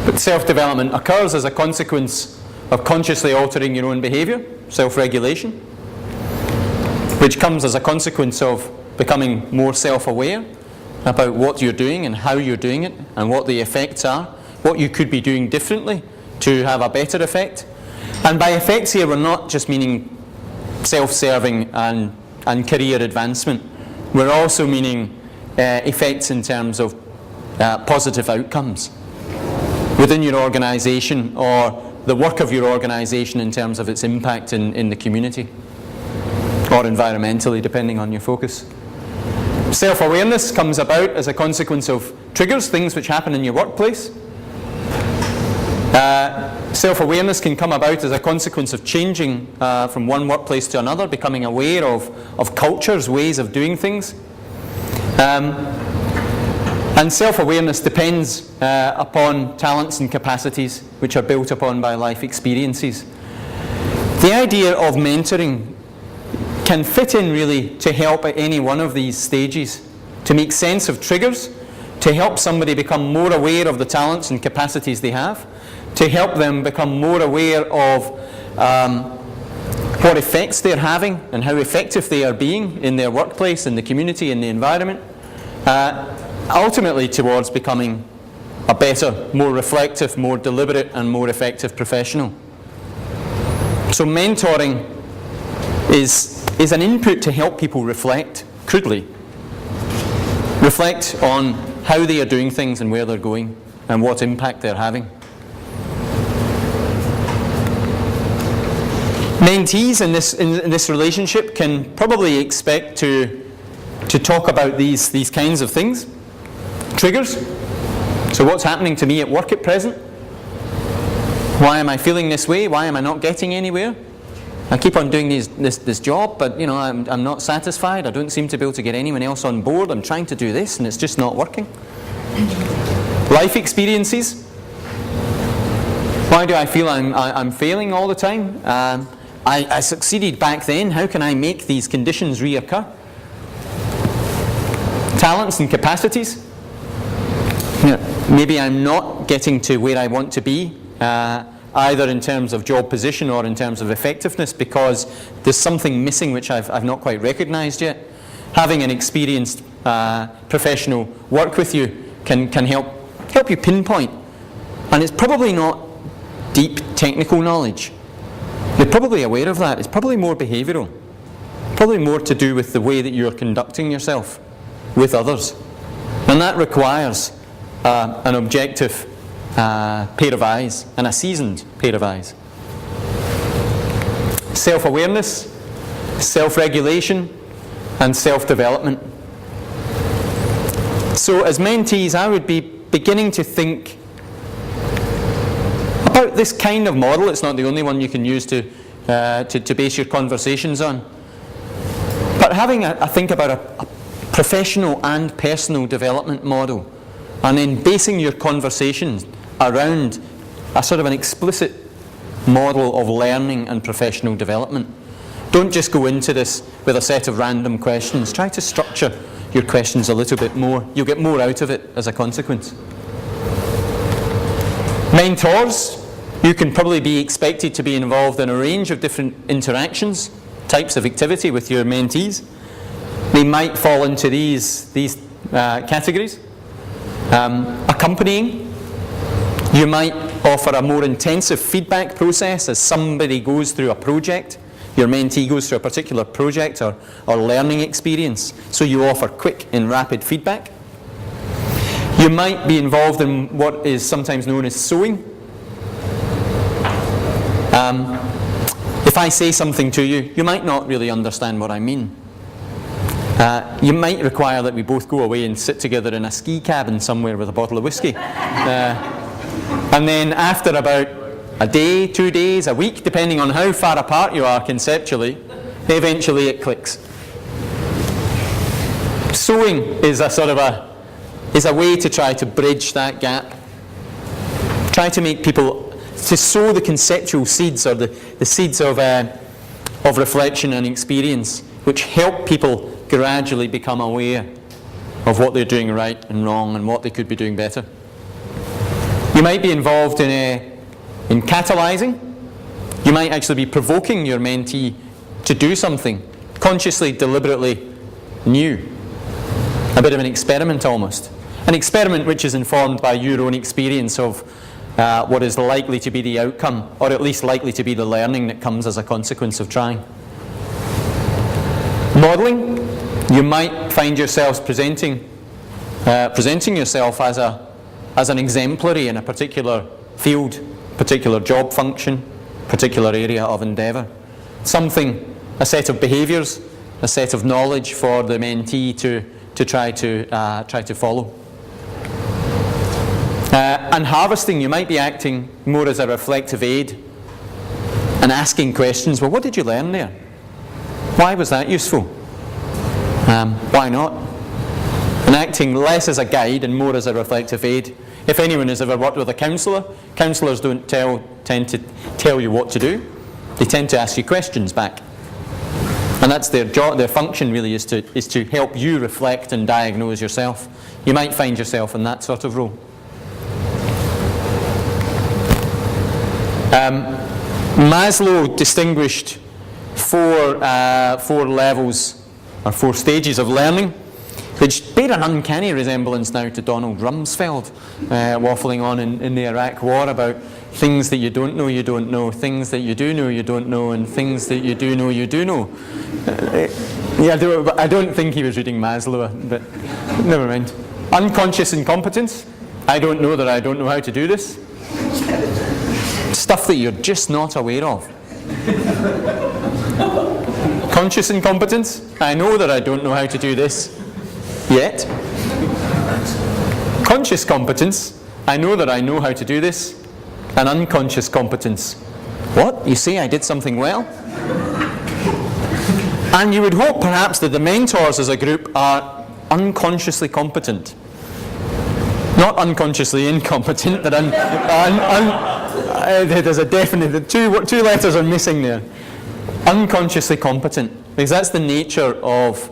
But self-development occurs as a consequence of consciously altering your own behaviour, self-regulation, which comes as a consequence of becoming more self-aware about what you're doing and how you're doing it and what the effects are, what you could be doing differently to have a better effect. And by effects here, we're not just meaning self-serving and career advancement. We're also meaning effects in terms of positive outcomes within your organisation or the work of your organisation in terms of its impact in the community or environmentally, depending on your focus. Self-awareness comes about as a consequence of triggers, things which happen in your workplace. Self-awareness can come about as a consequence of changing from one workplace to another, becoming aware of cultures, ways of doing things. And self-awareness depends upon talents and capacities which are built upon by life experiences. The idea of mentoring can fit in really to help at any one of these stages, to make sense of triggers, to help somebody become more aware of the talents and capacities they have, to help them become more aware of what effects they're having and how effective they are being in their workplace, in the community, in the environment, ultimately towards becoming a better, more reflective, more deliberate and more effective professional. So mentoring is an input to help people reflect, crudely. Reflect on how they are doing things and where they're going and what impact they're having. Mentees in this relationship can probably expect to talk about these kinds of things. Triggers. So what's happening to me at work at present? Why am I feeling this way? Why am I not getting anywhere? I keep on doing this job, but I'm not satisfied. I don't seem to be able to get anyone else on board. I'm trying to do this and it's just not working. Life experiences. Why do I feel I'm failing all the time? I succeeded back then. How can I make these conditions reoccur? Talents and capacities. Maybe I'm not getting to where I want to be, either in terms of job position or in terms of effectiveness, because there's something missing which I've not quite recognised yet. Having an experienced professional work with you can help you pinpoint. And it's probably not deep technical knowledge. You're probably aware of that. It's probably more behavioural. Probably more to do with the way that you're conducting yourself with others. And that requires an objective pair of eyes and a seasoned pair of eyes. Self-awareness, self-regulation, and self-development. So as mentees, I would be beginning to think about this kind of model. It's not the only one you can use to base your conversations on. But having a think about a professional and personal development model, and then basing your conversations around a sort of an explicit model of learning and professional development. Don't just go into this with a set of random questions. Try to structure your questions a little bit more. You'll get more out of it as a consequence. Mentors, you can probably be expected to be involved in a range of different interactions, types of activity with your mentees. They might fall into these categories. Accompanying. You might offer a more intensive feedback process as somebody goes through a project. Your mentee goes through a particular project or learning experience. So you offer quick and rapid feedback. You might be involved in what is sometimes known as sewing. If I say something to you, you might not really understand what I mean. You might require that we both go away and sit together in a ski cabin somewhere with a bottle of whiskey. And then after about a day, 2 days, a week, depending on how far apart you are conceptually, eventually it clicks. Sewing is a way to try to bridge that gap. Try to make people, to sow the conceptual seeds, or the seeds of reflection and experience, which help people gradually become aware of what they're doing right and wrong and what they could be doing better. You might be involved in catalyzing. You might actually be provoking your mentee to do something consciously, deliberately new. A bit of an experiment almost. An experiment which is informed by your own experience of what is likely to be the outcome, or at least likely to be the learning that comes as a consequence of trying. Modelling. You might find yourselves presenting yourself as an exemplary in a particular field, particular job function, particular area of endeavour. Something, a set of behaviours, a set of knowledge for the mentee to try to follow. And harvesting, you might be acting more as a reflective aid and asking questions. Well, what did you learn there? Why was that useful? Why not? And acting less as a guide and more as a reflective aid. If anyone has ever worked with a counsellor, counsellors don't tend to tell you what to do. They tend to ask you questions back. And that's their job, their function really is to help you reflect and diagnose yourself. You might find yourself in that sort of role. Maslow distinguished four levels, or 4 stages of learning, which bear an uncanny resemblance now to Donald Rumsfeld waffling on in the Iraq War about things that you don't know, things that you do know, you don't know, and things that you do know, you do know. I don't think he was reading Maslow, but never mind. Unconscious incompetence. I don't know that I don't know how to do this. Stuff that you're just not aware of. Conscious incompetence. I know that I don't know how to do this yet. Conscious competence. I know that I know how to do this. And unconscious competence. What? You say I did something well? And you would hope perhaps that the mentors as a group are unconsciously competent. Not unconsciously incompetent, but there's a definite, two letters are missing there. Unconsciously competent, because that's the nature of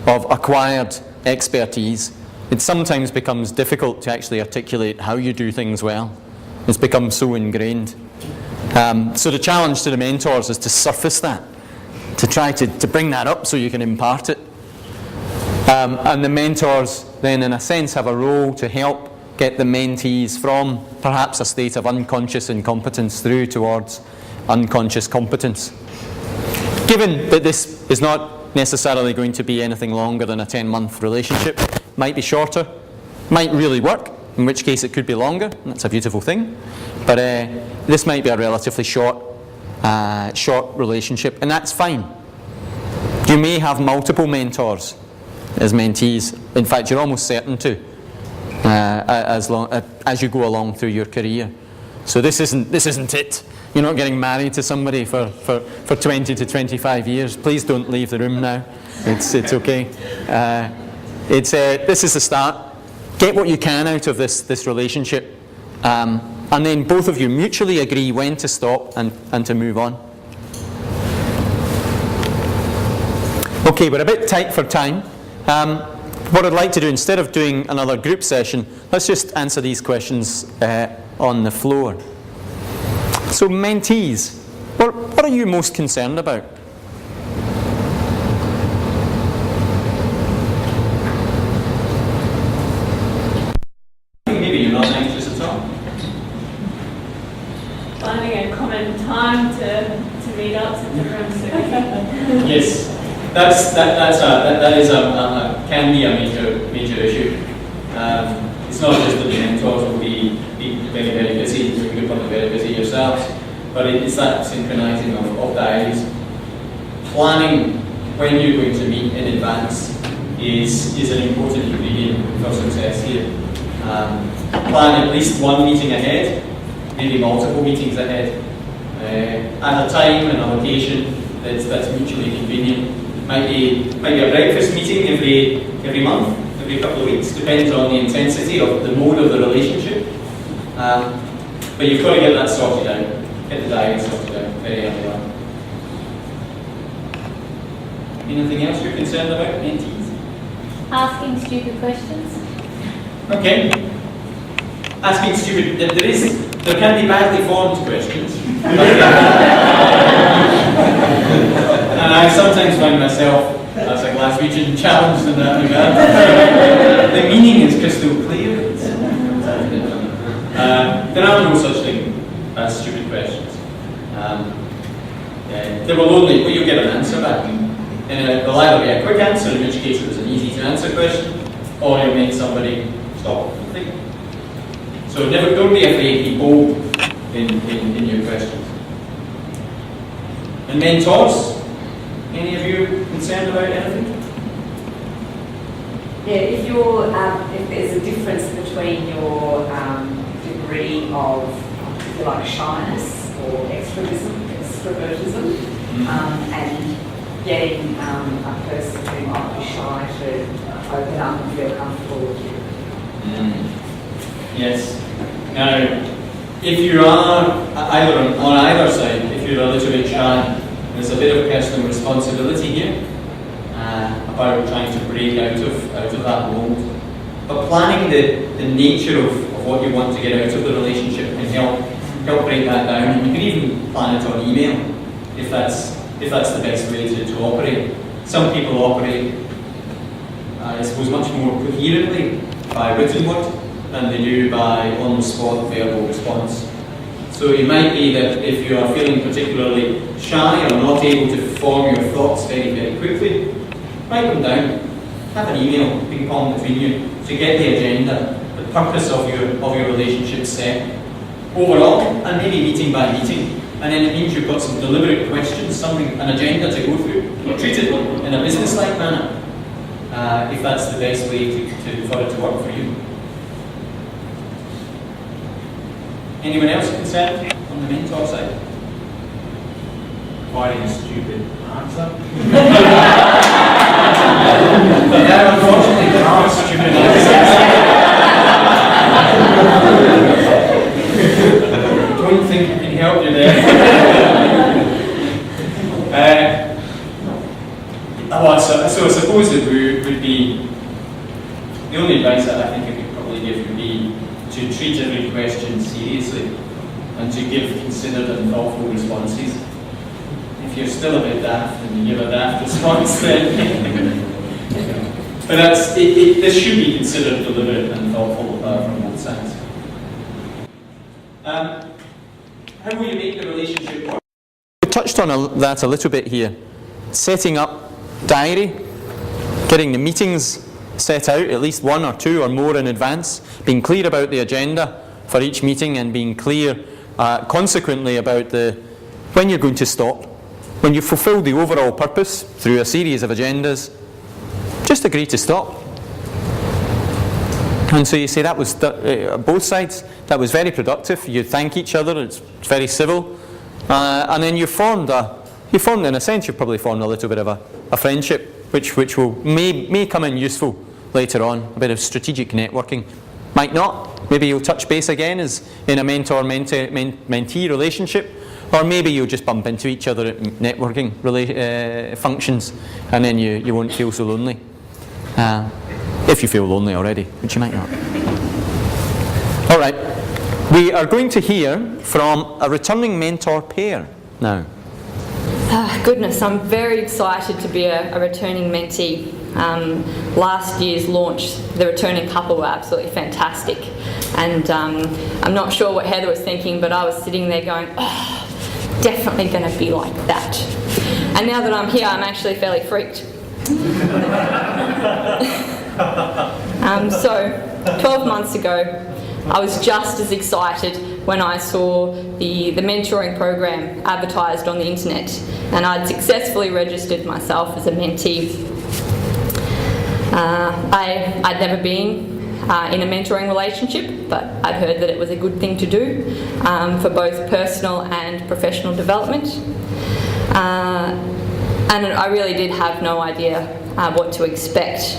acquired expertise. It sometimes becomes difficult to actually articulate how you do things well. It's become so ingrained. So the challenge to the mentors is to surface that, to try to bring that up so you can impart it. And the mentors then, in a sense, have a role to help get the mentees from perhaps a state of unconscious incompetence through towards unconscious competence. Given that this is not necessarily going to be anything longer than a 10-month relationship, might be shorter, might really work, in which case it could be longer, that's a beautiful thing, but this might be a relatively short relationship, and that's fine. You may have multiple mentors as mentees. In fact, you're almost certain to, as you go along through your career. So this isn't it. You're not getting married to somebody for 20 to 25 years. Please don't leave the room now. It's okay. This is the start. Get what you can out of this relationship, and then both of you mutually agree when to stop and to move on. Okay, we're a bit tight for time. What I'd like to do, instead of doing another group session, let's just answer these questions on the floor. So mentees, what are you most concerned about? Maybe you're not anxious at all. Finding a common time to meet up so everyone's so Yes, that can be a major issue. It's not just that the mentors will be very, very busy. You're probably very busy yourselves, but it's that synchronizing of diaries. Planning when you're going to meet in advance is an important ingredient for success here. Plan at least one meeting ahead, maybe multiple meetings ahead, at a time and a location that's mutually convenient. Might be a breakfast meeting every month, every couple of weeks, depends on the intensity of the mode of the relationship. But you've got to get that sorted out, get the diary sorted out very early on. Anything else you're concerned about, mentees? Asking stupid questions. Okay. Asking stupid, there can be badly formed questions. And I sometimes find myself as a Glaswegian challenged in that regard. The meaning is crystal clear. There are no such thing as stupid questions. They will only, well, you'll get an answer back. There'll either be a quick answer, in which case it was an easy to answer question, or you'll make somebody stop and think. So don't be afraid, be bold in your questions. And mentors, any of you concerned about anything? Yeah, if there's a difference between your degree of, if you like, shyness or extrovertism, and getting a person who might be shy to open up and feel comfortable with you. Yes. Now, if you are on either side, if you're a little bit shy, there's a bit of personal responsibility here about trying to break out of that mold. But planning the nature of what you want to get out of the relationship can help break that down. You can even plan it on email if that's the best way to operate. Some people operate, I suppose, much more coherently by written word than they do by on-the-spot verbal response. So it might be that if you are feeling particularly shy or not able to form your thoughts very, very quickly, write them down. Have an email ping pong between you to get the agenda, the purpose of your relationship set overall, and maybe meeting by meeting. and then it means you've got some deliberate questions, an agenda to go through. Treat it in a business-like manner, if that's the best way for it to work for you. Anyone else concerned on the mentor side? Quite a stupid answer. Yeah, unfortunately, there are stupid answers. Don't think I can help you there. So I suppose it would be, the only advice that I think I could probably give would be to treat every question seriously and to give considered and thoughtful responses. If you're still a bit daft and you give a daft response, then but this should be considered deliberate and thoughtful from both sides. How will you make the relationship work? We touched on that a little bit here. Setting up diary, getting the meetings set out at least 1 or 2 or more in advance, being clear about the agenda for each meeting and being clear consequently about when you're going to stop. When you've fulfilled the overall purpose through a series of agendas, just agree to stop. And so you say that was both sides, that was very productive. You thank each other, it's very civil. And then you formed in a sense, you've probably formed a little bit of a friendship, which may come in useful later on, a bit of strategic networking. Might not. Maybe you'll touch base again as in a mentor-mentee relationship, or maybe you'll just bump into each other at networking functions, and then you won't feel so lonely. If you feel lonely already, which you might not. All right. We are going to hear from a returning mentor pair now. Goodness, I'm very excited to be a returning mentee. Last year's launch, the returning couple were absolutely fantastic. And I'm not sure what Heather was thinking, but I was sitting there going, oh, definitely going to be like that. And now that I'm here, I'm actually fairly freaked. So, 12 months ago, I was just as excited when I saw the mentoring program advertised on the internet, and I'd successfully registered myself as a mentee. I'd never been in a mentoring relationship, but I'd heard that it was a good thing to do for both personal and professional development. And I really did have no idea what to expect.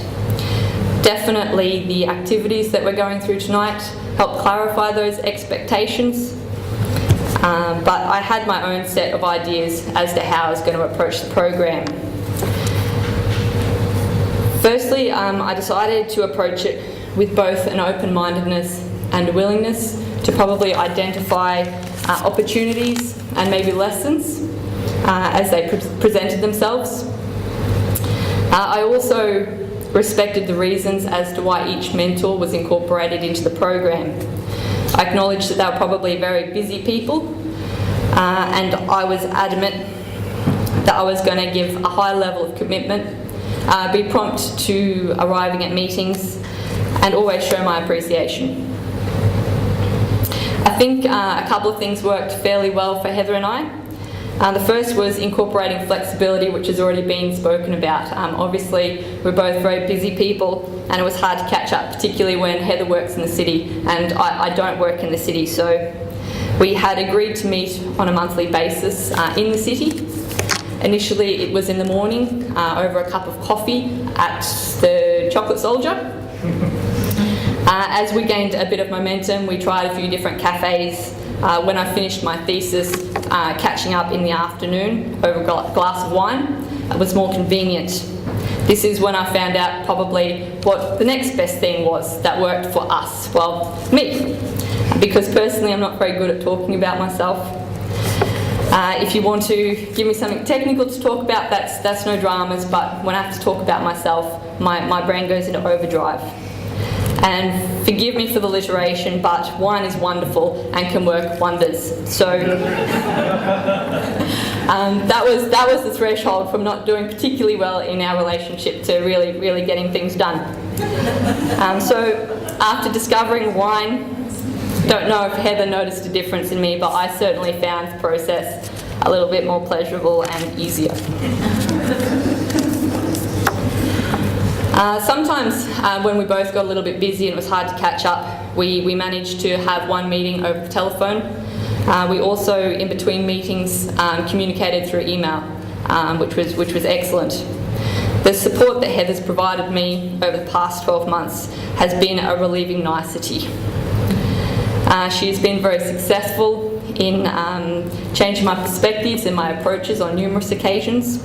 Definitely the activities that we're going through tonight help clarify those expectations, but I had my own set of ideas as to how I was going to approach the program. Firstly, I decided to approach it with both an open-mindedness and a willingness to probably identify opportunities and maybe lessons as they presented themselves. I also respected the reasons as to why each mentor was incorporated into the program. I acknowledged that they were probably very busy people, and I was adamant that I was going to give a high level of commitment, be prompt to arriving at meetings, and always show my appreciation. I think a couple of things worked fairly well for Heather and I. The first was incorporating flexibility, which has already been spoken about. Obviously, we're both very busy people, and it was hard to catch up, particularly when Heather works in the city and I don't work in the city. So we had agreed to meet on a monthly basis in the city. Initially, it was in the morning over a cup of coffee at the Chocolate Soldier. As we gained a bit of momentum, we tried a few different cafes. When I finished my thesis, catching up in the afternoon over a glass of wine was more convenient. This is when I found out probably what the next best thing was that worked for us. Well, me. Because personally I'm not very good at talking about myself. If you want to give me something technical to talk about, that's no dramas, but when I have to talk about myself, my brain goes into overdrive. And forgive me for the alliteration, but wine is wonderful and can work wonders. So that was the threshold from not doing particularly well in our relationship to really getting things done. So after discovering wine Don't know if Heather noticed a difference in me, but I certainly found the process a little bit more pleasurable and easier. Sometimes when we both got a little bit busy and it was hard to catch up, we managed to have one meeting over the telephone. We also, in between meetings, communicated through email, which was excellent. The support that Heather's provided me over the past 12 months has been a relieving nicety. She's been very successful in changing my perspectives and my approaches on numerous occasions.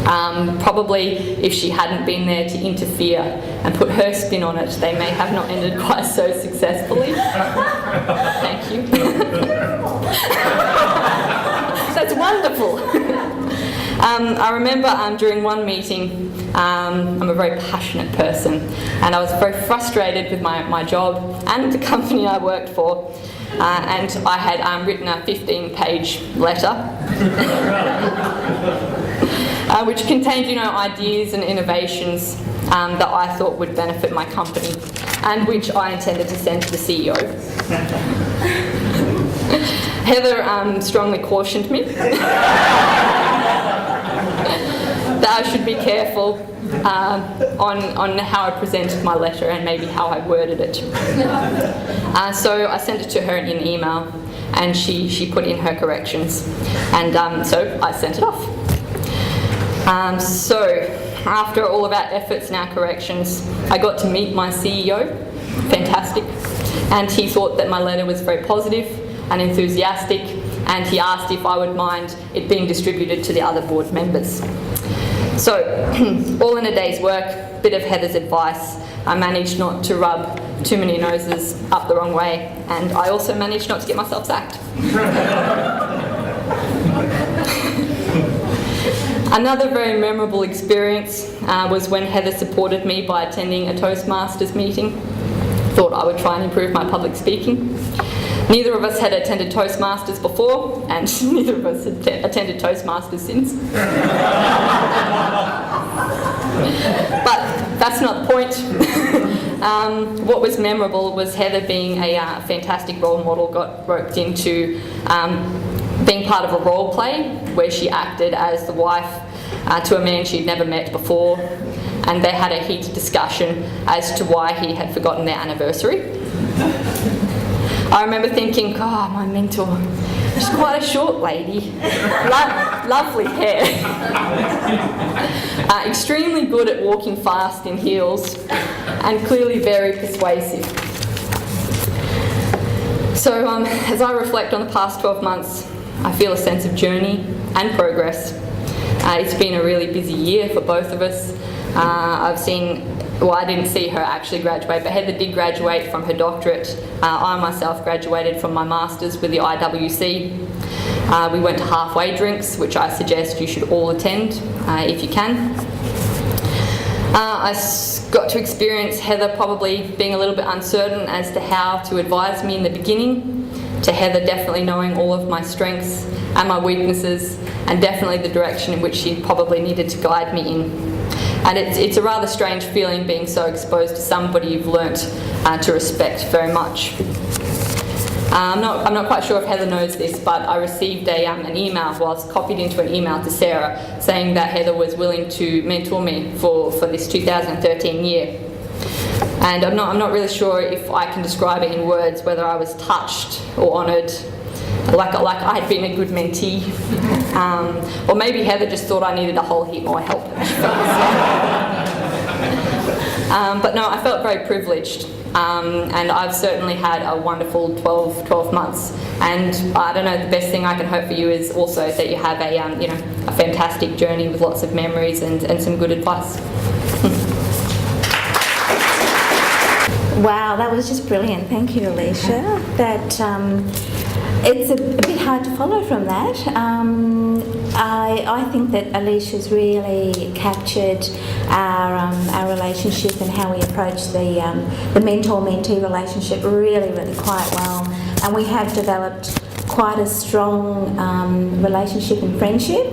Probably if she hadn't been there to interfere and put her spin on it, they may have not ended quite so successfully. Thank you. That's wonderful. I remember during one meeting, I'm a very passionate person, and I was very frustrated with my job and the company I worked for, and I had written a 15-page letter which contained, ideas and innovations that I thought would benefit my company, and which I intended to send to the CEO. Heather strongly cautioned me that I should be careful on how I presented my letter and maybe how I worded it. So I sent it to her in an email, and she put in her corrections, and so I sent it off. So after all of our efforts and our corrections, I got to meet my CEO, fantastic, and he thought that my letter was very positive and enthusiastic, and he asked if I would mind it being distributed to the other board members. So, all in a day's work, bit of Heather's advice. I managed not to rub too many noses up the wrong way, and I also managed not to get myself sacked. Another very memorable experience was when Heather supported me by attending a Toastmasters meeting. Thought I would try and improve my public speaking. Neither of us had attended Toastmasters before, and neither of us had attended Toastmasters since. But that's not the point. What was memorable was Heather being a fantastic role model, got roped into being part of a role play where she acted as the wife to a man she'd never met before, and they had a heated discussion as to why he had forgotten their anniversary. I remember thinking, oh, my mentor, she's quite a short lady, lovely hair, extremely good at walking fast in heels, and clearly very persuasive. So as I reflect on the past 12 months, I feel a sense of journey and progress. It's been a really busy year for both of us. I didn't see her actually graduate, but Heather did graduate from her doctorate. I myself graduated from my master's with the IWC. We went to halfway drinks, which I suggest you should all attend if you can. I got to experience Heather probably being a little bit uncertain as to how to advise me in the beginning, to Heather definitely knowing all of my strengths and my weaknesses, and definitely the direction in which she probably needed to guide me in. And it's a rather strange feeling being so exposed to somebody you've learnt to respect very much. I'm not quite sure if Heather knows this, but I received an email, well, I was copied into an email to Sarah saying that Heather was willing to mentor me for this 2013 year. And I'm not really sure if I can describe it in words, whether I was touched or honoured, like I had been a good mentee. Or maybe Heather just thought I needed a whole heap more help. But no, I felt very privileged. And I've certainly had a wonderful 12 months. And I don't know, the best thing I can hope for you is also that you have a fantastic journey with lots of memories and some good advice. Wow, that was just brilliant. Thank you, Alycia. It's a bit hard to follow from that. I think that Alicia's really captured our relationship and how we approach the mentor-mentee relationship really quite well. And we have developed quite a strong relationship and friendship.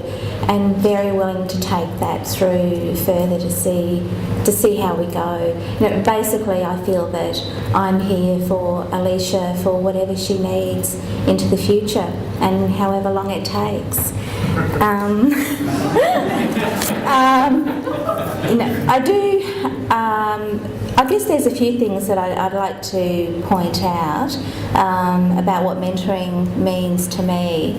and very willing to take that through further to see how we go. You know, basically, I feel that I'm here for Alycia for whatever she needs into the future, and however long it takes. You know, I do. I guess there's a few things that I'd like to point out about what mentoring means to me.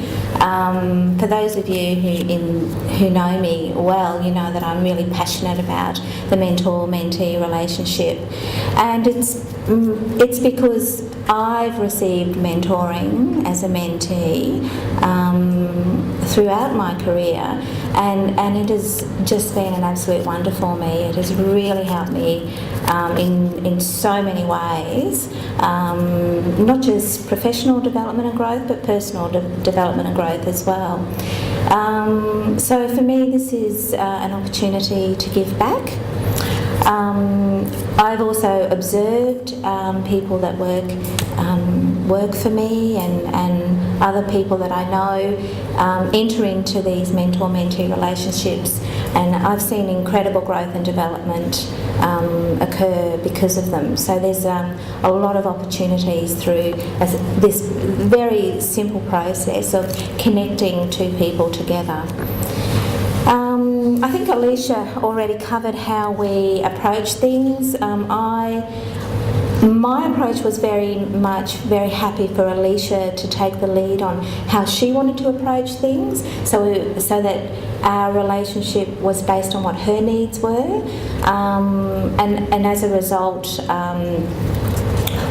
For those of you who know me well, you know that I'm really passionate about the mentor-mentee relationship, and it's because I've received mentoring as a mentee throughout my career, and it has just been an absolute wonder for me. It has really helped me in so many ways, not just professional development and growth, but personal development and growth as well. So for me, this is an opportunity to give back. I've also observed people that work for me and other people that I know enter into these mentor-mentee relationships, and I've seen incredible growth and development occur because of them. So there's a lot of opportunities through this very simple process of connecting two people together. I think Alycia already covered how we approach things. My approach was very happy for Alycia to take the lead on how she wanted to approach things, so that our relationship was based on what her needs were, and as a result,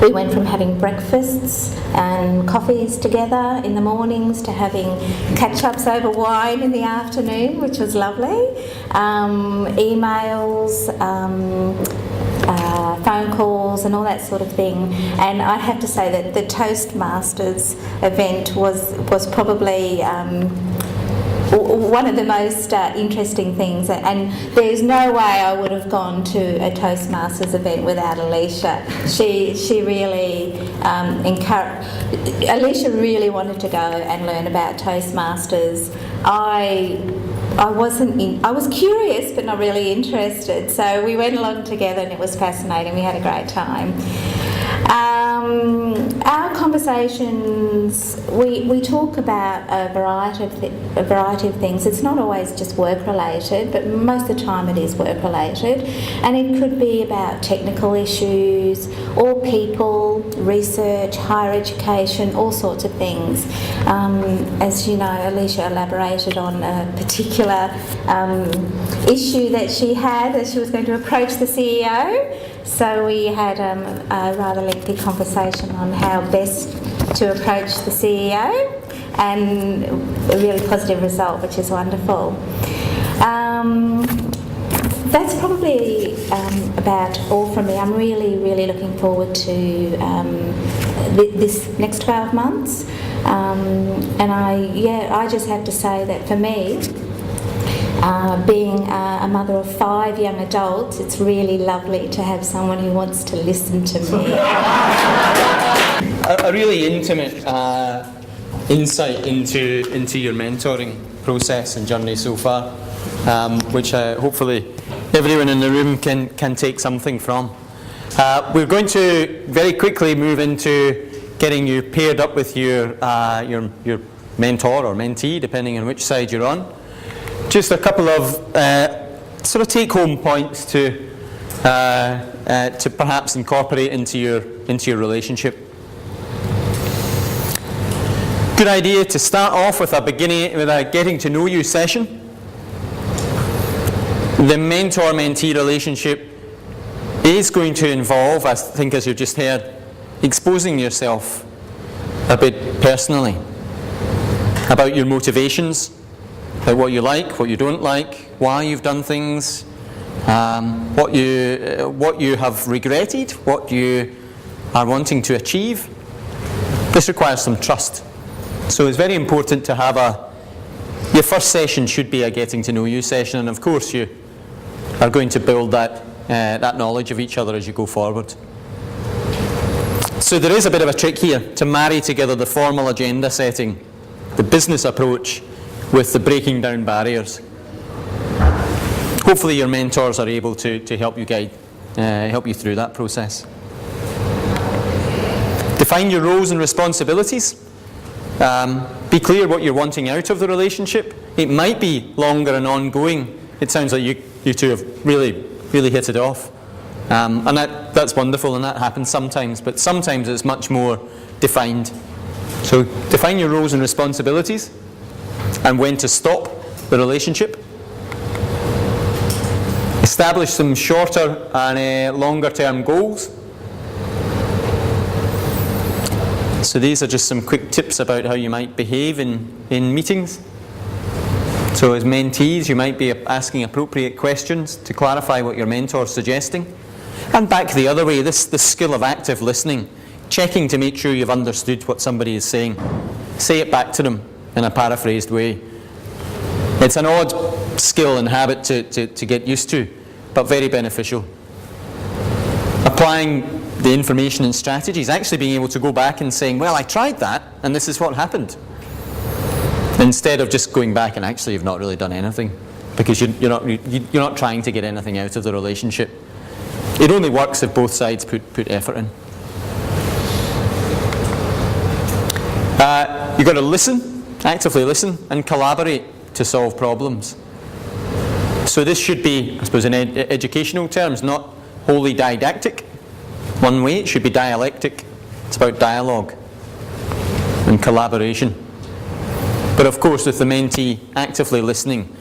we went from having breakfasts and coffees together in the mornings to having catch-ups over wine in the afternoon, which was lovely, emails, phone calls and all that sort of thing. And I have to say that the Toastmasters event was probably one of the most interesting things, and there's no way I would have gone to a Toastmasters event without Alycia. She really Alycia really wanted to go and learn about Toastmasters. I was curious but not really interested, so we went along together and it was fascinating. We had a great time. Our conversations, we talk about a variety of things. It's not always just work related, but most of the time it is work related, and it could be about technical issues or people, research, higher education, all sorts of things. As you know, Alycia elaborated on a particular issue that she had, that she was going to approach the CEO. So we had a rather lengthy conversation on how best to approach the CEO, and a really positive result, which is wonderful. That's probably about all from me. I'm really, really looking forward to this next 12 months. And I just have to say that for me, being a mother of 5 young adults, it's really lovely to have someone who wants to listen to me. A really intimate insight into your mentoring process and journey so far, which hopefully everyone in the room can take something from. We're going to very quickly move into getting you paired up with your mentor or mentee, depending on which side you're on. Just a couple of sort of take-home points to perhaps incorporate into your relationship. Good idea to start off with a getting to know you session. The mentor-mentee relationship is going to involve, I think as you've just heard, exposing yourself a bit personally about your motivations, about what you like, what you don't like, why you've done things, what you have regretted, what you are wanting to achieve. This requires some trust. So it's very important to have your first session should be a getting to know you session, and of course you are going to build that knowledge of each other as you go forward. So there is a bit of a trick here to marry together the formal agenda setting, the business approach, with the breaking down barriers. Hopefully your mentors are able to help you help you through that process. Define your roles and responsibilities. Be clear what you're wanting out of the relationship. It might be longer and ongoing. It sounds like you two have really hit it off. And that's wonderful, and that happens sometimes, but sometimes it's much more defined. So define your roles and responsibilities and when to stop the relationship. Establish some shorter and longer term goals. So these are just some quick tips about how you might behave in meetings. So as mentees, you might be asking appropriate questions to clarify what your mentor is suggesting. And back the other way, this skill of active listening, checking to make sure you've understood what somebody is saying. Say it back to them in a paraphrased way. It's an odd skill and habit to get used to, but very beneficial. Applying the information and strategies, actually being able to go back and saying, well, I tried that, and this is what happened. Instead of just going back and actually you've not really done anything, because you're not trying to get anything out of the relationship. It only works if both sides put effort in. You've got to listen, actively listen, and collaborate to solve problems. So this should be, I suppose in educational terms, not wholly didactic one way. It should be dialectic. It's about dialogue and collaboration. But of course, with the mentee actively listening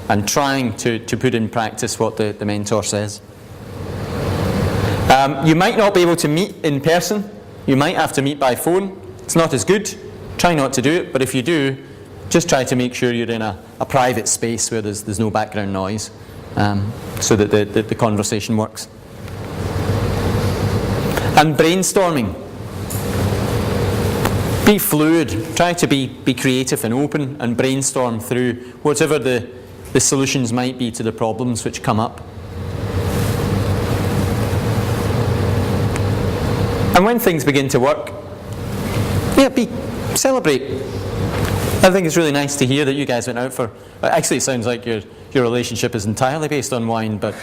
and trying to put in practice what the mentor says. You might not be able to meet in person. You might have to meet by phone. It's not as good. Try not to do it, but if you do, just try to make sure you're in a private space where there's no background noise, so that the conversation works. And brainstorming. Be fluid. Try to be creative and open and brainstorm through whatever the solutions might be to the problems which come up. And when things begin to work, celebrate. I think it's really nice to hear that you guys went out for. Actually, it sounds like your relationship is entirely based on wine, but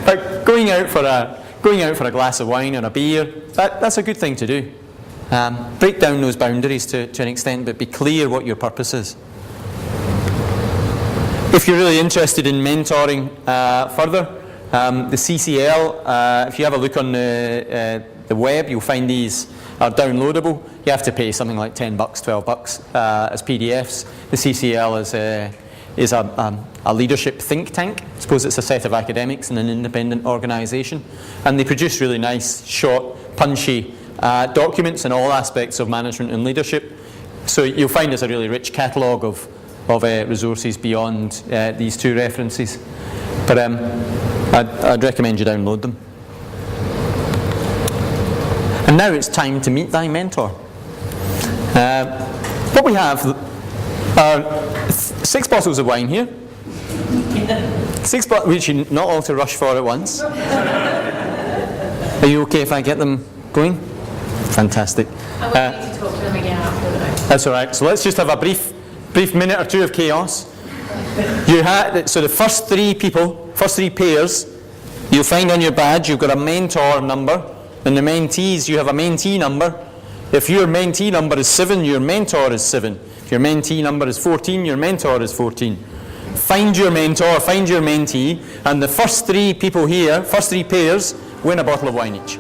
but going out for a glass of wine or a beer, that's a good thing to do. Break down those boundaries to an extent, but be clear what your purpose is. If you're really interested in mentoring further, the CCL, if you have a look on the web, you'll find these are downloadable. You have to pay something like $10, $12 as PDFs. The CCL is a leadership think tank. I suppose it's a set of academics in an independent organisation. And they produce really nice, short, punchy documents in all aspects of management and leadership. So you'll find there's a really rich catalogue of resources beyond these two references. But I'd recommend you download them. And now it's time to meet thy mentor. What we have are 6 bottles of wine here. 6 bottles, which you're not all to rush for at once. Are you okay if I get them going? Fantastic. I want you to talk to them again after though. That's all right. So let's just have a brief minute or two of chaos. So the first 3 people, first 3 pairs, you'll find on your badge you've got a mentor number. And the mentees, you have a mentee number. If your mentee number is 7, your mentor is 7. If your mentee number is 14, your mentor is 14. Find your mentor, find your mentee, and the first 3 people here, first 3 pairs, win a bottle of wine each.